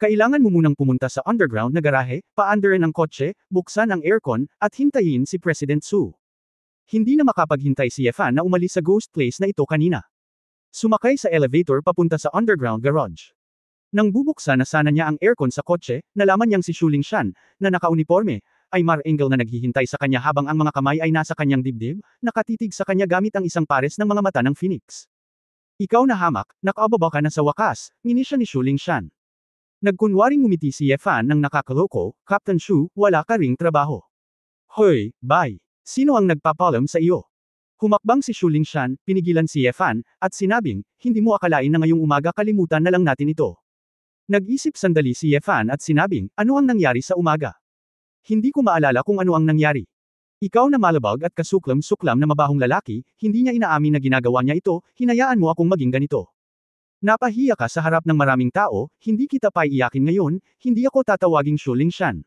Kailangan mo munang pumunta sa underground na garahe, paandarin ang kotse, buksan ang aircon, at hintayin si President Su. Hindi na makapaghintay si Ye Fan na umalis sa ghost place na ito kanina. Sumakay sa elevator papunta sa underground garage. Nang bubuksan na sana niya ang aircon sa kotse, nalaman niyang si Shu Lingshan, na nakauniforme, ay Mar-Engel na naghihintay sa kanya habang ang mga kamay ay nasa kanyang dibdib, nakatitig sa kanya gamit ang isang pares ng mga mata ng Phoenix. Ikaw na hamak, nakaababa ka na sa wakas, ngini siya ni Shu Lingshan. Nagkunwaring ngumiti si Ye Fan ng nakakaloko, Captain Shu, wala ka ring trabaho. Hoy, bye. Sino ang nagpapalam sa iyo? Humakbang si Shu Lingshan, pinigilan si Ye Fan, at sinabing, hindi mo akalain na ngayong umaga kalimutan na lang natin ito. Nag-isip sandali si Ye Fan at sinabing, ano ang nangyari sa umaga? Hindi ko maalala kung ano ang nangyari. Ikaw na malabag at kasuklam-suklam na mabahong lalaki, hindi niya inaamin na ginagawa niya ito, hinayaan mo akong maging ganito. Napahiya ka sa harap ng maraming tao, hindi kita paiiyakin ngayon, hindi ako tatawaging Shu Lingshan.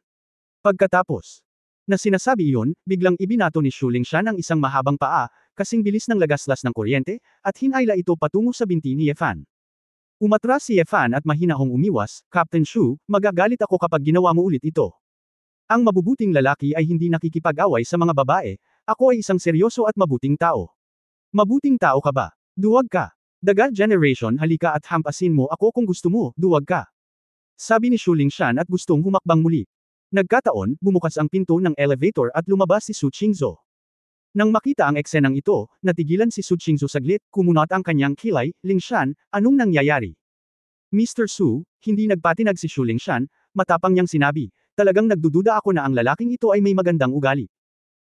Pagkatapos na sinasabi iyon, biglang ibinato ni Shu Lingshan ang isang mahabang paa, kasing bilis ng lagaslas ng kuryente, at hinayla ito patungo sa binti ni Ye Fan. Umatras si Ye Fan at mahinahong umiwas, Captain Shu, magagalit ako kapag ginawa mo ulit ito. Ang mabubuting lalaki ay hindi nakikipag-away sa mga babae, ako ay isang seryoso at mabuting tao. Mabuting tao ka ba? Duwag ka. Daga generation halika at hampasin mo ako kung gusto mo, duwag ka. Sabi ni Shu Lingshan at gustong humakbang muli. Nagkataon, bumukas ang pinto ng elevator at lumabas si Su Qingzhou. Nang makita ang eksenang ito, natigilan si Su Qingzhou saglit, kumunat ang kanyang kilay, Lingshan, anong nangyayari? Mr. Su, hindi nagpatinag si Shu Lingshan, matapang niyang sinabi, talagang nagdududa ako na ang lalaking ito ay may magandang ugali.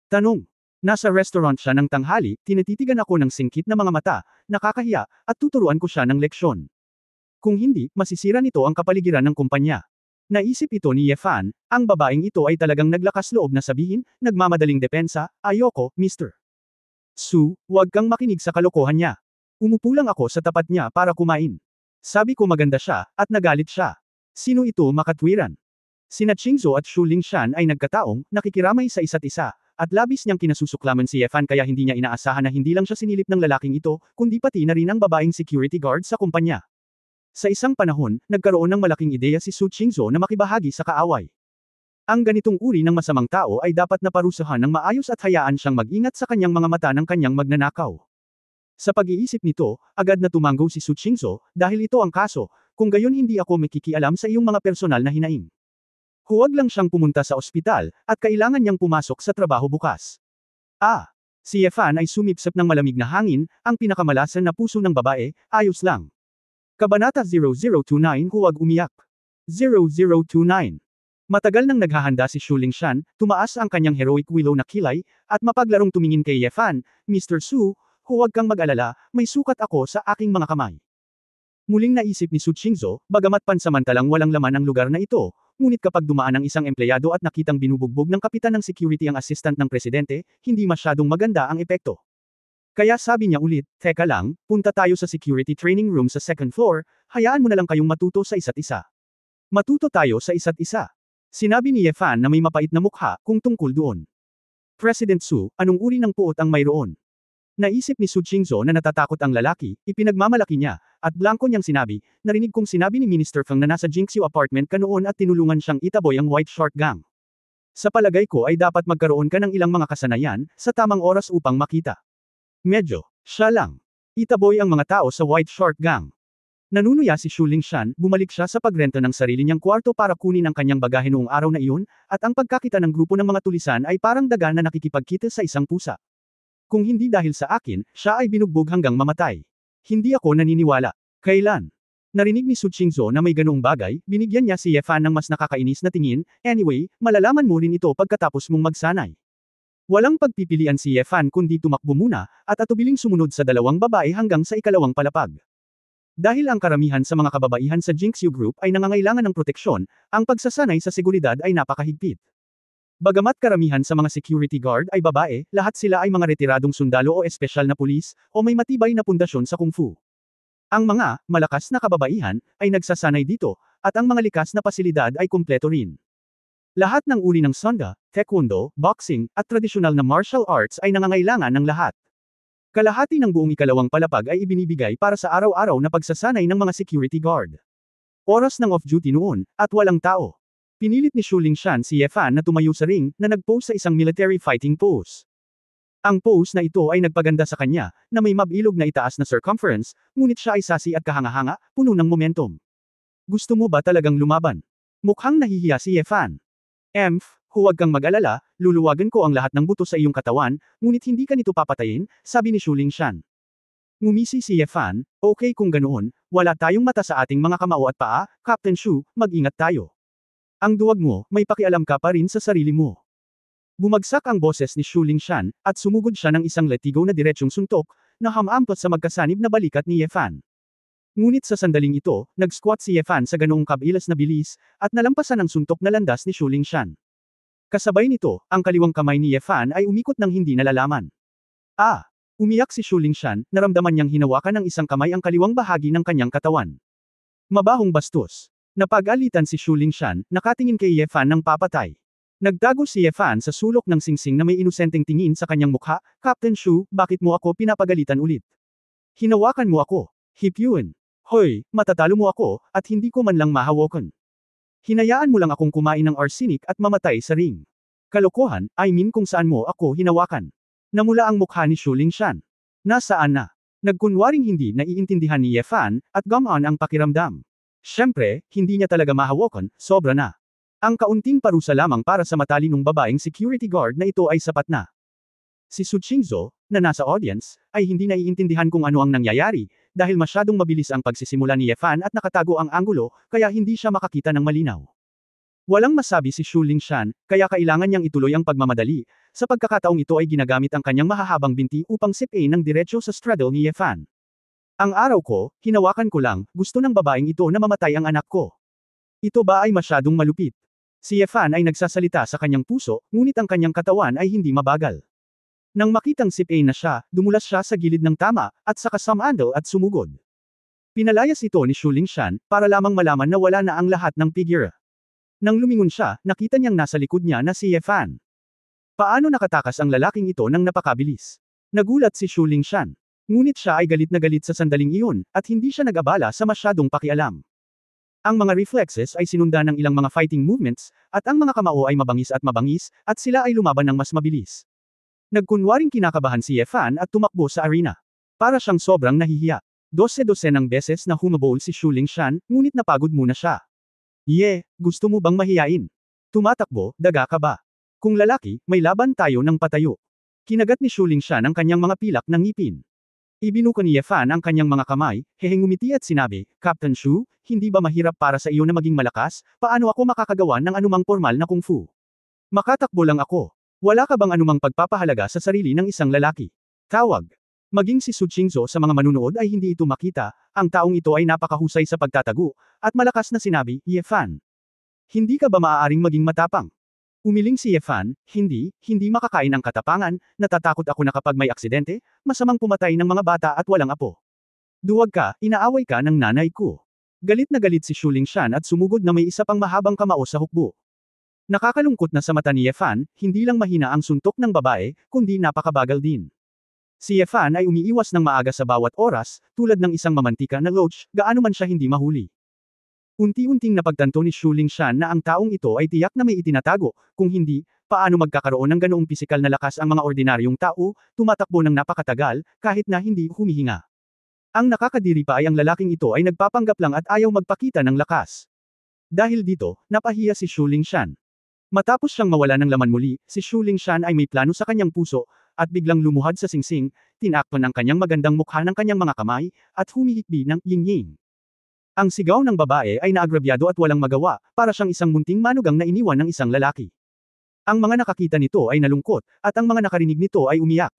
Tanong. Nasa restaurant siya ng tanghali, tinititigan ako ng singkit na mga mata, nakakahiya, at tuturuan ko siya ng leksyon. Kung hindi, masisira nito ang kapaligiran ng kumpanya. Naisip ito ni Ye Fan, ang babaeng ito ay talagang naglakas loob na sabihin, nagmamadaling depensa, ayoko, Mr. Su, huwag kang makinig sa kalokohan niya. Umupo lang ako sa tapat niya para kumain. Sabi ko maganda siya, at nagalit siya. Sino ito makatwiran? Sina Qingzhou at Shu Lingshan ay nagkataong, nakikiramay sa isa't isa, at labis niyang kinasusuklaman si Ye Fan kaya hindi niya inaasahan na hindi lang siya sinilip ng lalaking ito, kundi pati na rin ang babaeng security guard sa kumpanya. Sa isang panahon, nagkaroon ng malaking ideya si Su Qingzhou na makibahagi sa kaaway. Ang ganitong uri ng masamang tao ay dapat naparusahan ng maayos at hayaan siyang mag-ingat sa kanyang mga mata ng kanyang magnanakaw. Sa pag-iisip nito, agad na tumango si Su Qingzhou, dahil ito ang kaso, kung gayon hindi ako makikialam sa iyong mga personal na hinaing. Huwag lang siyang pumunta sa ospital, at kailangan niyang pumasok sa trabaho bukas. Si Ye Fan ay sumipsip ng malamig na hangin, ang pinakamalasan na puso ng babae, ayos lang. Kabanata 0029 Huwag umiyak. 0029. Matagal nang naghahanda si Shu Lingshan, tumaas ang kanyang heroic willow na kilay, at mapaglarong tumingin kay Ye Fan, Mr. Su, huwag kang mag-alala, may sukat ako sa aking mga kamay. Muling naisip ni Su Qingzhou, bagamat pansamantalang walang laman ang lugar na ito, ngunit kapag dumaan ang isang empleyado at nakitang binubugbog ng kapitan ng security ang assistant ng presidente, hindi masyadong maganda ang epekto. Kaya sabi niya ulit, teka lang, punta tayo sa security training room sa second floor, hayaan mo na lang kayong matuto sa isa't isa. Matuto tayo sa isa't isa. Sinabi ni Ye Fan na may mapait na mukha, kung tungkol doon. President Su, anong uri ng puot ang mayroon? Naisip ni Su Qingzhou na natatakot ang lalaki, ipinagmamalaki niya, at blanko niyang sinabi, narinig kong sinabi ni Minister Feng na nasa Jinxiu apartment ka noon at tinulungan siyang itaboy ang White Shark Gang. Sa palagay ko ay dapat magkaroon ka ng ilang mga kasanayan, sa tamang oras upang makita. Medyo, siya lang. Itaboy ang mga tao sa White Shark Gang. Nanunuya si Shu Lingshan, bumalik siya sa pagrenta ng sarili niyang kwarto para kunin ang kanyang bagahe noong araw na iyon, at ang pagkakita ng grupo ng mga tulisan ay parang daga na nakikipagkita sa isang pusa. Kung hindi dahil sa akin, siya ay binugbog hanggang mamatay. Hindi ako naniniwala. Kailan? Narinig ni Su Qingzhou na may ganoong bagay, binigyan niya si Ye Fan ng mas nakakainis na tingin, anyway, malalaman mo rin ito pagkatapos mong magsanay. Walang pagpipilian si Ye Fan kundi tumakbo muna, at atubiling sumunod sa dalawang babae hanggang sa ikalawang palapag. Dahil ang karamihan sa mga kababaihan sa Jinxiu Group ay nangangailangan ng proteksyon, ang pagsasanay sa seguridad ay napakahigpit. Bagamat karamihan sa mga security guard ay babae, lahat sila ay mga retiradong sundalo o espesyal na pulis, o may matibay na pundasyon sa kung fu. Ang mga malakas na kababaihan ay nagsasanay dito, at ang mga likas na pasilidad ay kumpleto rin. Lahat ng uri ng sanda, taekwondo, boxing, at tradisyonal na martial arts ay nangangailangan ng lahat. Kalahati ng buong ikalawang palapag ay ibinibigay para sa araw-araw na pagsasanay ng mga security guard. Oras ng off-duty noon, at walang tao. Pinilit ni Shu Lingshan si Ye Fan na tumayo sa ring, na nag-pose sa isang military fighting pose. Ang pose na ito ay nagpaganda sa kanya, na may mabilog na itaas na circumference, ngunit siya ay sasi at kahanga-hanga, puno ng momentum. Gusto mo ba talagang lumaban? Mukhang nahihiya si Ye Fan. Huwag kang mag-alala, luluwagan ko ang lahat ng buto sa iyong katawan, ngunit hindi ka nito papatayin, sabi ni Shu Lingshan. Ngumisi si Ye Fan, okay kung ganoon, wala tayong mata sa ating mga kamao at paa, Captain Shu, mag-ingat tayo. Ang duwag mo, may pakialam ka pa rin sa sarili mo. Bumagsak ang boses ni Shu Lingshan, at sumugod siya ng isang letigo na diretsyong suntok, na hamampot sa magkasanib na balikat ni Ye Fan. Ngunit sa sandaling ito, nag-squat si Ye Fan sa ganoong kabilas na bilis, at nalampasan ang suntok na landas ni Shu Lingshan. Kasabay nito, ang kaliwang kamay ni Ye Fan ay umikot ng hindi nalalaman. Umiyak si Shu Lingshan, naramdaman niyang hinawakan ng isang kamay ang kaliwang bahagi ng kanyang katawan. Mabahong bastos. Napag-alitan si Shu Lingshan, nakatingin kay Ye Fan ng papatay. Nagtago si Ye Fan sa sulok ng singsing na may inosenteng tingin sa kanyang mukha, Captain Shu, bakit mo ako pinapagalitan ulit? Hinawakan mo ako. Hip Yun. Hoy, matatalo mo ako, at hindi ko man lang mahawakan. Hinayaan mo lang akong kumain ng arsenic at mamatay sa ring. Kalokohan, I mean kung saan mo ako hinawakan. Namula ang mukha ni Shu Lingshan. Nasaan na? Nagkunwaring hindi naiintindihan ni Ye Fan, at gumaan ang pakiramdam. Siyempre, hindi niya talaga mahawakan, sobra na. Ang kaunting parusa lamang para sa matalinong babaeng security guard na ito ay sapat na. Si Su Qingzhou, na nasa audience, ay hindi naiintindihan kung ano ang nangyayari, dahil masyadong mabilis ang pagsisimula ni Ye Fan at nakatago ang anggulo, kaya hindi siya makakita ng malinaw. Walang masabi si Shu Lingshan, kaya kailangan niyang ituloy ang pagmamadali, sa pagkakataong ito ay ginagamit ang kanyang mahahabang binti upang sipain ng diretsyo sa straddle ni Ye Fan. Ang araw ko, hinawakan ko lang, gusto ng babaeng ito na mamatay ang anak ko. Ito ba ay masyadong malupit? Si Ye Fan ay nagsasalita sa kanyang puso, ngunit ang kanyang katawan ay hindi mabagal. Nang makitang sip-A na siya, dumulas siya sa gilid ng tama, at saka sumandal at sumugod. Pinalayas ito ni Shu Lingshan, para lamang malaman na wala na ang lahat ng figure. Nang lumingon siya, nakita niyang nasa likod niya na si Ye Fan. Paano nakatakas ang lalaking ito nang napakabilis? Nagulat si Shu Lingshan. Ngunit siya ay galit na galit sa sandaling iyon, at hindi siya nag-abala sa masyadong pakialam. Ang mga reflexes ay sinundan ng ilang mga fighting movements, at ang mga kamao ay mabangis, at sila ay lumaban ng mas mabilis. Nagkunwaring kinakabahan si Ye Fan at tumakbo sa arena. Para siyang sobrang nahihiya. 12-12 beses na humabol si Shu Lingshan, ngunit napagod muna siya. Ye, gusto mo bang mahiyain? Tumatakbo, daga ka ba? Kung lalaki, may laban tayo ng patayo. Kinagat ni Shu Lingshan ang kanyang mga pilak ng ngipin. Ibinuka ni Ye Fan ang kanyang mga kamay, hehengumiti at sinabi, Captain Shu, hindi ba mahirap para sa iyo na maging malakas? Paano ako makakagawa ng anumang formal na kung fu? Makatakbo lang ako. Wala ka bang anumang pagpapahalaga sa sarili ng isang lalaki? Tawag. Maging si Su Qingzhou sa mga manunood ay hindi ito makita, ang taong ito ay napakahusay sa pagtatago, at malakas na sinabi, Ye Fan. Hindi ka ba maaaring maging matapang? Umiling si Ye Fan, hindi makakain ang katapangan, natatakot ako na kapag may aksidente, masamang pumatay ng mga bata at walang apo. Duwag ka, inaaway ka ng nanay ko. Galit na galit si Shu Lingshan at sumugod na may isa pang mahabang kamao sa hukbo. Nakakalungkot na sa mata ni Ye Fan, hindi lang mahina ang suntok ng babae, kundi napakabagal din. Si Yefan ay umiiwas ng maaga sa bawat oras, tulad ng isang mamantika na loach, gaano man siya hindi mahuli. Unti-unting napagtanto ni Xu Lingshan na ang taong ito ay tiyak na may itinatago, kung hindi, paano magkakaroon ng ganoong pisikal na lakas ang mga ordinaryong tao, tumatakbo ng napakatagal, kahit na hindi humihinga. Ang nakakadiri pa ay ang lalaking ito ay nagpapanggap lang at ayaw magpakita ng lakas. Dahil dito, napahiya si Xu Lingshan. Matapos siyang mawala ng laman muli, si Xu Lingshan ay may plano sa kanyang puso, at biglang lumuhad sa singsing, tinakpan ang kanyang magandang mukha ng kanyang mga kamay, at humihikbi ng ying-ying. Ang sigaw ng babae ay naagrabyado at walang magawa, para siyang isang munting manugang na iniwan ng isang lalaki. Ang mga nakakita nito ay nalungkot, at ang mga nakarinig nito ay umiyak.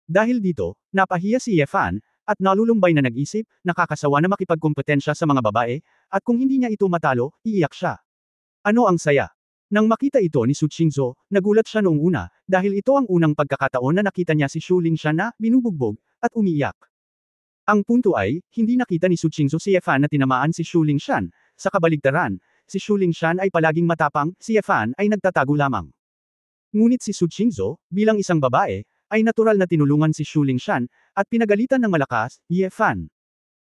Dahil dito, napahiya si Yefan, at nalulumbay na nag-isip, nakakasawa na makipagkompetensya sa mga babae, at kung hindi niya ito matalo, iiyak siya. Ano ang saya? Nang makita ito ni Su Qingzhou, nagulat siya noong una, dahil ito ang unang pagkakataon na nakita niya si Xu Lingshan na binubugbog, at umiiyak. Ang punto ay, hindi nakita ni Su Qingzhou si Yefan na tinamaan si Xu Lingshan, sa kabaligtaran, si Xu Lingshan ay palaging matapang, si Yefan ay nagtatago lamang. Ngunit si Su Qingzhou, bilang isang babae, ay natural na tinulungan si Xu Lingshan, at pinagalitan ng malakas, Yefan.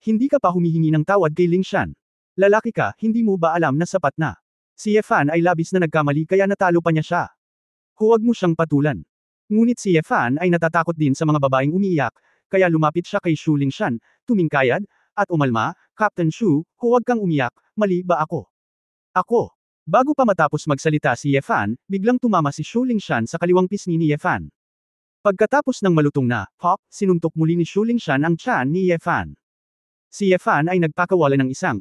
Hindi ka pa humihingi ng tawad kay Lingshan. Lalaki ka, hindi mo ba alam na sapat na? Si Yefan ay labis na nagkamali kaya natalo pa niya siya. Huwag mo siyang patulan. Ngunit si Yefan ay natatakot din sa mga babaeng umiiyak, kaya lumapit siya kay Xu Lingshan, tumingkayad, at umalma, Captain Xu, huwag kang umiyak, mali ba ako? Ako. Bago pa matapos magsalita si Yefan, biglang tumama si Xu Lingshan sa kaliwang pisngi ni Yefan. Pagkatapos ng malutong na, pop, sinuntok muli ni Xu Lingshan ang tiyan ni Yefan. Si Yefan ay nagpakawala ng isang,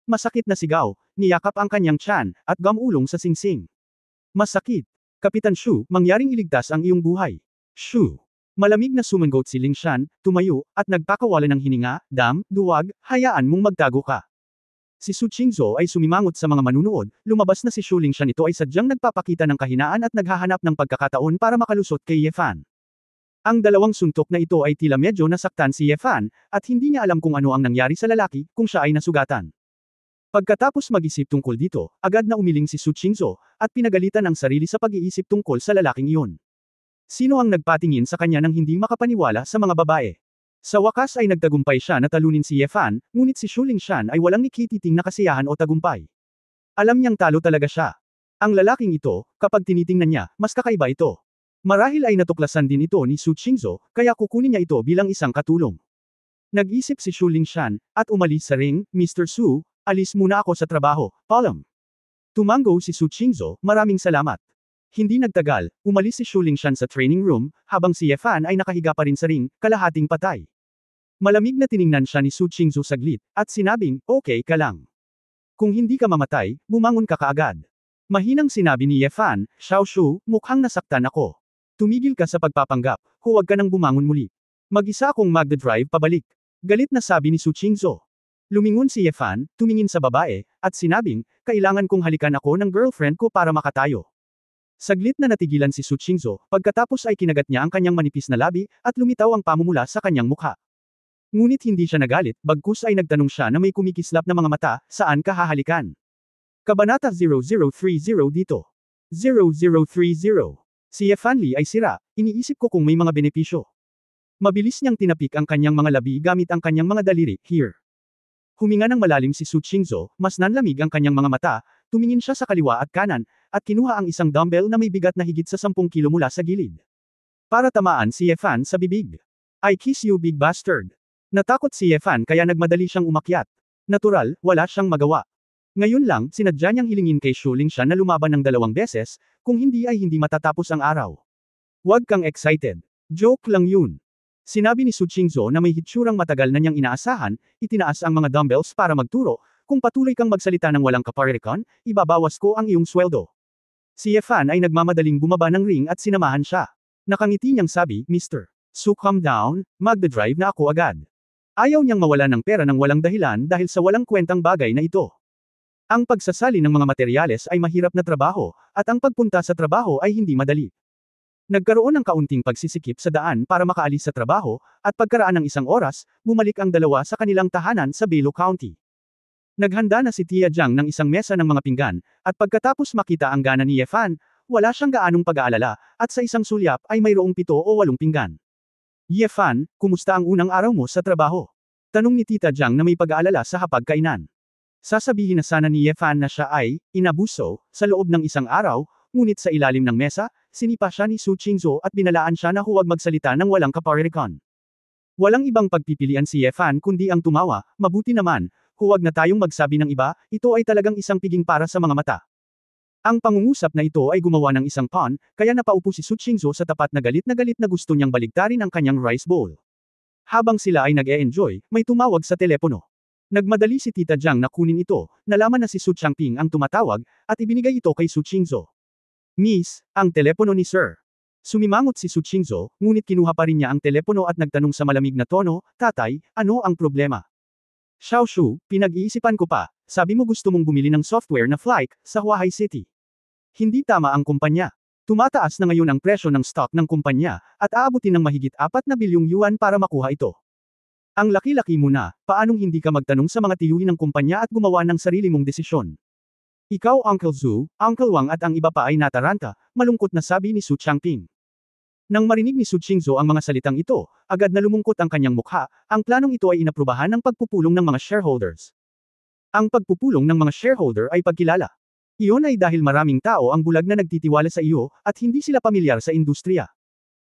masakit na sigaw, niyakap ang kanyang tiyan, at gamulong sa singsing. Masakit. Kapitan Xu, mangyaring iligtas ang iyong buhay. Xu. Malamig na sumangot si Lingshan, tumayo, at nagpakawala ng hininga, duwag, hayaan mong magtago ka. Si Su Qingzhou ay sumimangot sa mga manunood, lumabas na si Xu Lingshan ito ay sadyang nagpapakita ng kahinaan at naghahanap ng pagkakataon para makalusot kay Yefan. Ang dalawang suntok na ito ay tila medyo nasaktan si Yefan, at hindi niya alam kung ano ang nangyari sa lalaki, kung siya ay nasugatan. Pagkatapos mag-isip tungkol dito, agad na umiling si Su Qingzhou, at pinagalitan ang sarili sa pag-iisip tungkol sa lalaking iyon. Sino ang nagpatingin sa kanya nang hindi makapaniwala sa mga babae? Sa wakas ay nagtagumpay siya na talunin si Yefan, ngunit si Xu Lingshan ay walang nikititing na kasiyahan o tagumpay. Alam niyang talo talaga siya. Ang lalaking ito, kapag tinitingnan niya, mas kakaiba ito. Marahil ay natuklasan din ito ni Su Qingzhou, kaya kukunin niya ito bilang isang katulong. Nag-isip si Xu Lingshan, at umalis sa ring, Mr. Su, alis muna ako sa trabaho, paalam. Tumango si Su Qingzhou, maraming salamat. Hindi nagtagal, umalis si Xu Lingshan sa training room, habang si Yefan ay nakahiga pa rin sa ring, kalahating patay. Malamig na tiningnan siya ni Su Qingzhou saglit, at sinabing, okay ka lang. Kung hindi ka mamatay, bumangon ka kaagad. Mahinang sinabi ni Yefan, Xiao Shu, mukhang nasaktan ako. Tumigil ka sa pagpapanggap, huwag ka nang bumangon muli. Mag-isa akong magdadrive pabalik. Galit na sabi ni Su Qingzhou. Lumingon si Yefan, tumingin sa babae, at sinabing, kailangan kong halikan ako ng girlfriend ko para makatayo. Saglit na natigilan si Su Qingzhou, pagkatapos ay kinagat niya ang kanyang manipis na labi, at lumitaw ang pamumula sa kanyang mukha. Ngunit hindi siya nagalit, bagkus ay nagtanong siya na may kumikislap na mga mata, saan ka hahalikan? Kabanata 0030 dito. 0030. Si Yefan Li ay sira, iniisip ko kung may mga benepisyo. Mabilis niyang tinapik ang kanyang mga labi gamit ang kanyang mga daliri, here. Huminga ng malalim si Su Qingzhou, mas nanlamig ang kanyang mga mata, tumingin siya sa kaliwa at kanan, at kinuha ang isang dumbbell na may bigat na higit sa 10 kilo mula sa gilid. Para tamaan si Yefan sa bibig. I kiss you big bastard. Natakot si Yefan kaya nagmadali siyang umakyat. Natural, wala siyang magawa. Ngayon lang, sinadya niyang hilingin kay Xu Lingshan na lumaban ng 2 beses, kung hindi ay hindi matatapos ang araw. Huwag kang excited. Joke lang yun. Sinabi ni Su Qingzhou na may hitsurang matagal na niyang inaasahan, itinaas ang mga dumbbells para magturo, kung patuloy kang magsalita ng walang kaparikon, ibabawas ko ang iyong sweldo. Si Yefan ay nagmamadaling bumaba ng ring at sinamahan siya. Nakangiti niyang sabi, Mr. Su calm down, magdadrive na ako agad. Ayaw niyang mawala ng pera ng walang dahilan dahil sa walang kwentang bagay na ito. Ang pagsasali ng mga materyales ay mahirap na trabaho, at ang pagpunta sa trabaho ay hindi madali. Nagkaroon ng kaunting pagsisikip sa daan para makaalis sa trabaho, at pagkaraan ng 1 oras, bumalik ang dalawa sa kanilang tahanan sa Belo County. Naghanda na si Tia Jiang ng isang mesa ng mga pinggan, at pagkatapos makita ang gana ni Yefan, wala siyang gaanong pag-aalala, at sa isang sulyap ay mayroong 7 o 8 pinggan. Ye Fan, kumusta ang unang araw mo sa trabaho? Tanong ni Tita Jiang na may pag-aalala sa hapagkainan. Sasabihin na sana ni Ye Fan na siya ay, inabuso, sa loob ng isang araw, ngunit sa ilalim ng mesa, sinipa siya ni Su Qingzhou at binalaan siya na huwag magsalita ng walang kaparirikon. Walang ibang pagpipilian si Ye Fan kundi ang tumawa, mabuti naman, huwag na tayong magsabi ng iba, ito ay talagang isang piging para sa mga mata. Ang pangungusap na ito ay gumawa ng isang pawn, kaya napaupo si Su Qingzhou sa tapat na gusto niyang baligtarin ang kanyang rice bowl. Habang sila ay nag-e-enjoy, may tumawag sa telepono. Nagmadali si Tita Jiang na kunin ito, nalaman na si Su Changping ang tumatawag, at ibinigay ito kay Su Qingzhou. Miss, ang telepono ni Sir. Sumimangot si Su Qingzhou, ngunit kinuha pa rin niya ang telepono at nagtanong sa malamig na tono, Tatay, ano ang problema? Xiao Shu, pinag-iisipan ko pa, sabi mo gusto mong bumili ng software na Flyke, sa Huahai City. Hindi tama ang kumpanya. Tumataas na ngayon ang presyo ng stock ng kumpanya, at aabutin ng mahigit 4 na bilyong yuan para makuha ito. Ang laki-laki mo na, paanong hindi ka magtanong sa mga tiyuhin ng kumpanya at gumawa ng sarili mong desisyon? Ikaw Uncle Zhu, Uncle Wang at ang iba pa ay nataranta, malungkot na sabi ni Su Changping. Nang marinig ni Su Qingzhou ang mga salitang ito, agad na lumungkot ang kanyang mukha, ang planong ito ay inaprubahan ng pagpupulong ng mga shareholders. Ang pagpupulong ng mga shareholder ay pagkilala. Iyon ay dahil maraming tao ang bulag na nagtitiwala sa iyo, at hindi sila pamilyar sa industriya.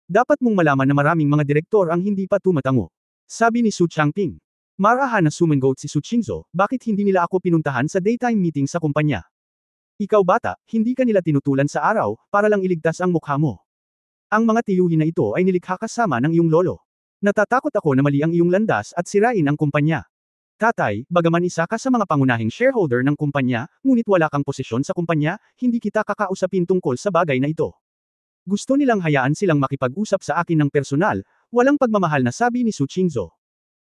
Dapat mong malaman na maraming mga direktor ang hindi pa tumatango. Sabi ni Su Changping. Marahan na sumangot si Su Qingzhou, bakit hindi nila ako pinuntahan sa daytime meeting sa kumpanya? Ikaw bata, hindi ka nila tinutulan sa araw, para lang iligtas ang mukha mo. Ang mga tiyuhin na ito ay nilikha kasama ng iyong lolo. Natatakot ako na mali ang iyong landas at sirain ang kumpanya. Tatay, bagaman isa ka sa mga pangunahing shareholder ng kumpanya, ngunit wala kang posisyon sa kumpanya, hindi kita kakausapin tungkol sa bagay na ito. Gusto nilang hayaan silang makipag-usap sa akin ng personal, walang pagmamahal na sabi ni Su Qingzhou.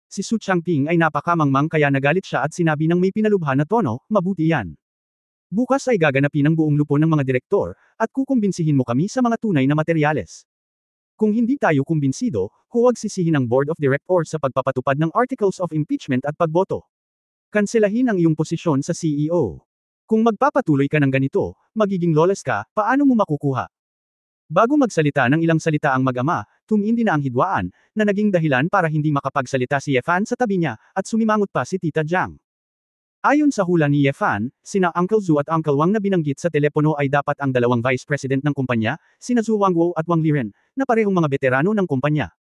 Si Su Changping ay napakamangmang kaya nagalit siya at sinabi ng may pinalubha na tono, mabuti yan. Bukas ay gaganapin ang buong lupon ng mga direktor, at kukumbinsihin mo kami sa mga tunay na materyales. Kung hindi tayo kumbinsido, huwag sisihin ang Board of Directors sa pagpapatupad ng Articles of Impeachment at pagboto. Kanselahin ang iyong posisyon sa CEO. Kung magpapatuloy ka ng ganito, magiging lawless ka, paano mo makukuha? Bago magsalita ng ilang salita ang mag-ama, tumindi na ang hidwaan, na naging dahilan para hindi makapagsalita si Ye Fan sa tabi niya, at sumimangot pa si Tita Jiang. Ayon sa hula ni Ye Fan, sina Uncle Zhu at Uncle Wang na binanggit sa telepono ay dapat ang dalawang vice president ng kumpanya, sina Zhu Wangguo at Wang Liren, na parehong mga veterano ng kumpanya.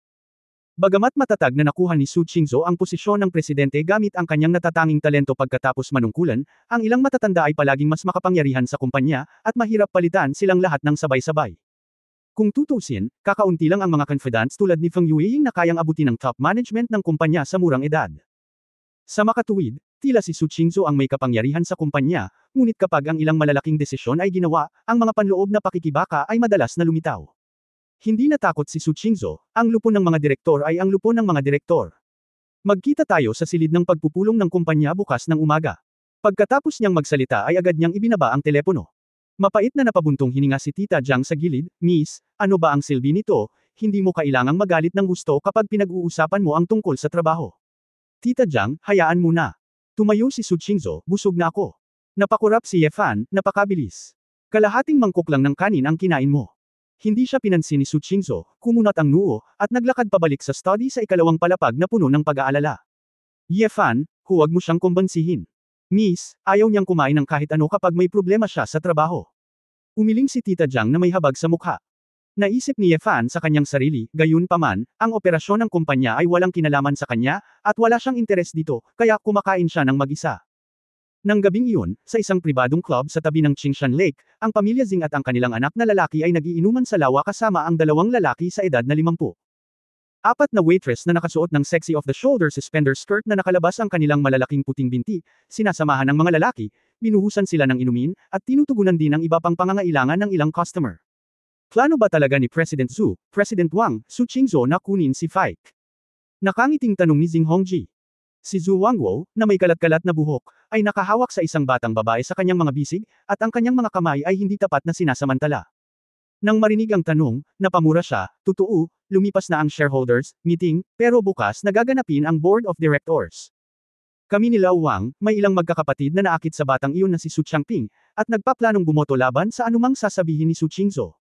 Bagamat matatag na nakuha ni Su Qingzhou ang posisyon ng presidente gamit ang kanyang natatanging talento pagkatapos manungkulan, ang ilang matatanda ay palaging mas makapangyarihan sa kumpanya, at mahirap palitan silang lahat ng sabay-sabay. Kung tutusin, kakaunti lang ang mga confidants tulad ni Feng Yueying na kayang abutin ng top management ng kumpanya sa murang edad. Sa makatuwid, tila si Su Qingzhou ang may kapangyarihan sa kumpanya, ngunit kapag ang ilang malalaking desisyon ay ginawa, ang mga panloob na pakikibaka ay madalas na lumitaw. Hindi natakot si Su Qingzhou, ang lupon ng mga direktor ay ang lupon ng mga direktor. Magkita tayo sa silid ng pagpupulong ng kumpanya bukas ng umaga. Pagkatapos niyang magsalita ay agad niyang ibinaba ang telepono. Mapait na napabuntong hininga si Tita Jiang sa gilid, Miss, ano ba ang silbi nito? Hindi mo kailangang magalit ng gusto kapag pinag-uusapan mo ang tungkol sa trabaho. Tita Jiang, hayaan mo na. Tumayo si Su Qingzhou, busog na ako. Napakurap si Ye Fan, napakabilis. Kalahating mangkok lang ng kanin ang kinain mo. Hindi siya pinansin ni Su Qingzhou, kumunat ang noo, at naglakad pabalik sa study sa ikalawang palapag na puno ng pag-aalala. Ye Fan, huwag mo siyang kumbansihin. Miss, ayaw niyang kumain ng kahit ano kapag may problema siya sa trabaho. Umiling si Tita Jiang na may habag sa mukha. Naisip ni Ye Fan sa kanyang sarili, gayunpaman, ang operasyon ng kumpanya ay walang kinalaman sa kanya, at wala siyang interes dito, kaya kumakain siya ng mag-isa. Nang gabing iyon, sa isang pribadong club sa tabi ng Qingshan Lake, ang pamilya Zing at ang kanilang anak na lalaki ay nagiinuman sa lawa kasama ang dalawang lalaki sa edad na 50. Apat na waitress na nakasuot ng sexy off-the-shoulder suspender skirt na nakalabas ang kanilang malalaking puting binti, sinasamahan ng mga lalaki, binuhusan sila ng inumin, at tinutugunan din ang iba pang pangangailangan ng ilang customer. Plano ba talaga ni President Zhu, President Wang, Su Qingzhou na kunin si Fike? Nakangiting tanong ni Zing Hongji. Si Zhu Wangguo, na may kalat-kalat na buhok, ay nakahawak sa isang batang babae sa kanyang mga bisig, at ang kanyang mga kamay ay hindi tapat na sinasamantala. Nang marinig ang tanong, napamura siya, totoo, lumipas na ang shareholders meeting, pero bukas nagaganapin ang board of directors. Kami ni Lao Wang, may ilang magkakapatid na naakit sa batang iyon na si Su Changping, at nagpaplanong bumoto laban sa anumang sasabihin ni Su Qingzhou.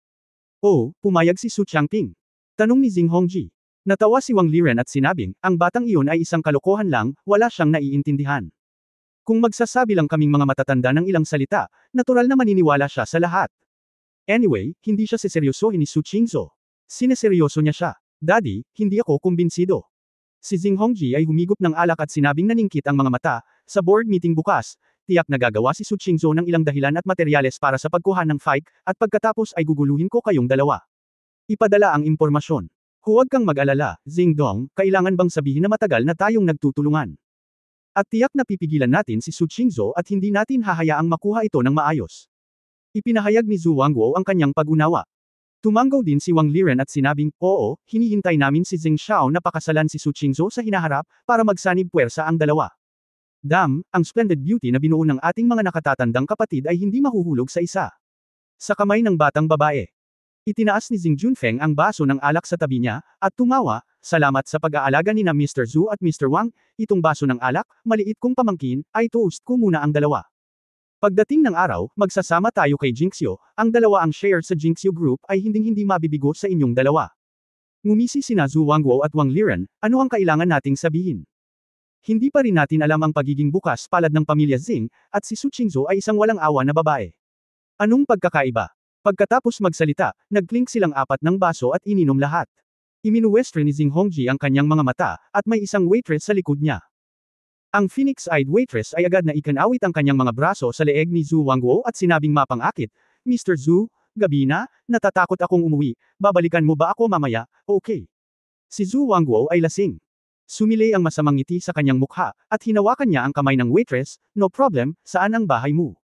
Oh, pumayag si Su Changping. Tanong ni Zing Hongji. Natawa si Wang Liren at sinabing, ang batang iyon ay isang kalokohan lang, wala siyang naiintindihan. Kung magsasabi lang kaming mga matatanda ng ilang salita, natural na maniniwala siya sa lahat. Anyway, hindi siya seseryosohin ni Su Qingzhou. Sineseryoso niya siya. Daddy, hindi ako kumbinsido. Si Jing Hongji ay humigop ng alak at sinabing naningkit ang mga mata, sa board meeting bukas, tiyak na gagawa si Su Qingzhou ng ilang dahilan at materyales para sa pagkuha ng fight, at pagkatapos ay guguluhin ko kayong dalawa. Ipadala ang impormasyon. Huwag kang mag-alala, Jing Dong, kailangan bang sabihin na matagal na tayong nagtutulungan? At tiyak na pipigilan natin si Su Qingzhou at hindi natin hahayaang makuha ito ng maayos. Ipinahayag ni Zhu Wangguo ang kanyang pag-unawa. Tumanggaw din si Wang Liren at sinabing, oo, hinihintay namin si Zheng Xiao na pakasalan si Su Qingzhou sa hinaharap, para magsanib puwersa ang dalawa. Ang splendid beauty na binuo ng ating mga nakatatandang kapatid ay hindi mahuhulog sa isa. Sa kamay ng batang babae. Itinaas ni Jing Junfeng ang baso ng alak sa tabi niya, at tumawa, salamat sa pag-aalaga ni na Mr. Zhu at Mr. Wang, itong baso ng alak, maliit kong pamangkin, ay toast ko muna ang dalawa. Pagdating ng araw, magsasama tayo kay Jinxiu, ang dalawa ang share sa Jinxiu Group ay hinding-hindi mabibigo sa inyong dalawa. Ngumisi sina Zhu Wangguo at Wang Liren, ano ang kailangan nating sabihin? Hindi pa rin natin alam ang pagiging bukas palad ng pamilya Jing, at si Su Qingzhou ay isang walang awa na babae. Anong pagkakaiba? Pagkatapos magsalita, nagklink silang apat ng baso at ininom lahat. Iminuwestre ni Jing Hongji ang kanyang mga mata, at may isang waitress sa likod niya. Ang phoenix-eyed waitress ay agad na ikanawit ang kanyang mga braso sa leeg ni Zhu Wangguo at sinabing mapang-akit, Mr. Zhu, gabi na, natatakot akong umuwi, babalikan mo ba ako mamaya, okay? Si Zhu Wangguo ay lasing. Sumilay ang masamang ngiti sa kanyang mukha, at hinawakan niya ang kamay ng waitress, no problem, saan ang bahay mo?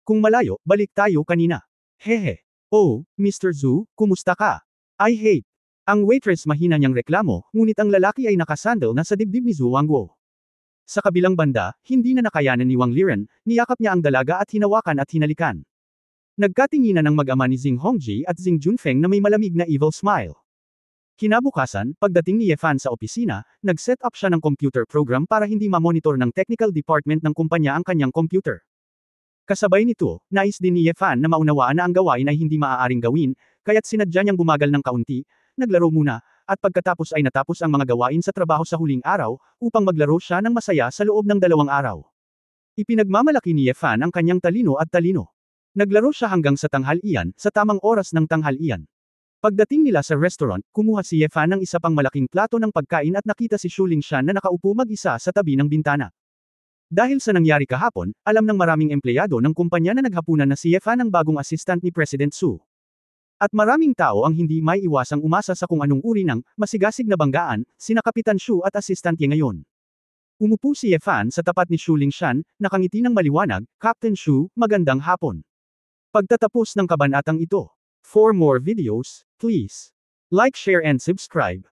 Kung malayo, balik tayo kanina. Hehe. Oh, Mr. Zhu, kumusta ka? I hate. Ang waitress mahina niyang reklamo, ngunit ang lalaki ay nakasandal na sa dibdib ni Zhu Wangguo. Sa kabilang banda, hindi na nakayanan ni Wang Liren, niyakap niya ang dalaga at hinawakan at hinalikan. Nagkatinginan ng mag-ama ni Jing Hongji at Jing Junfeng na may malamig na evil smile. Kinabukasan, pagdating ni Ye Fan sa opisina, nag-set up siya ng computer program para hindi ma-monitor ng technical department ng kumpanya ang kanyang computer. Kasabay nito, nais din ni Ye Fan na maunawaan na ang gawain ay hindi maaaring gawin, kaya't sinadya niyang bumagal ng kaunti, naglaro muna, at pagkatapos ay natapos ang mga gawain sa trabaho sa huling araw, upang maglaro siya ng masaya sa loob ng 2 araw. Ipinagmamalaki ni Ye Fan ang kanyang talino at talino. Naglaro siya hanggang sa tanghalian, sa tamang oras ng tanghalian. Pagdating nila sa restaurant, kumuha si Ye Fan ng isa pang malaking plato ng pagkain at nakita si Shu Lingshan na nakaupo mag-isa sa tabi ng bintana. Dahil sa nangyari kahapon, alam ng maraming empleyado ng kumpanya na naghapunan na si Ye Fan ang bagong assistant ni President Su. At maraming tao ang hindi may iwasang umasa sa kung anong uri ng masigasig na banggaan, sina Kapitan Shu at Assistant Ye ngayon. Umupo si Ye Fan sa tapat ni Shu Lingshan, nakangiti ng maliwanag, Captain Shu, magandang hapon. Pagtatapos ng kabanatang ito. For more videos, please like, share and subscribe.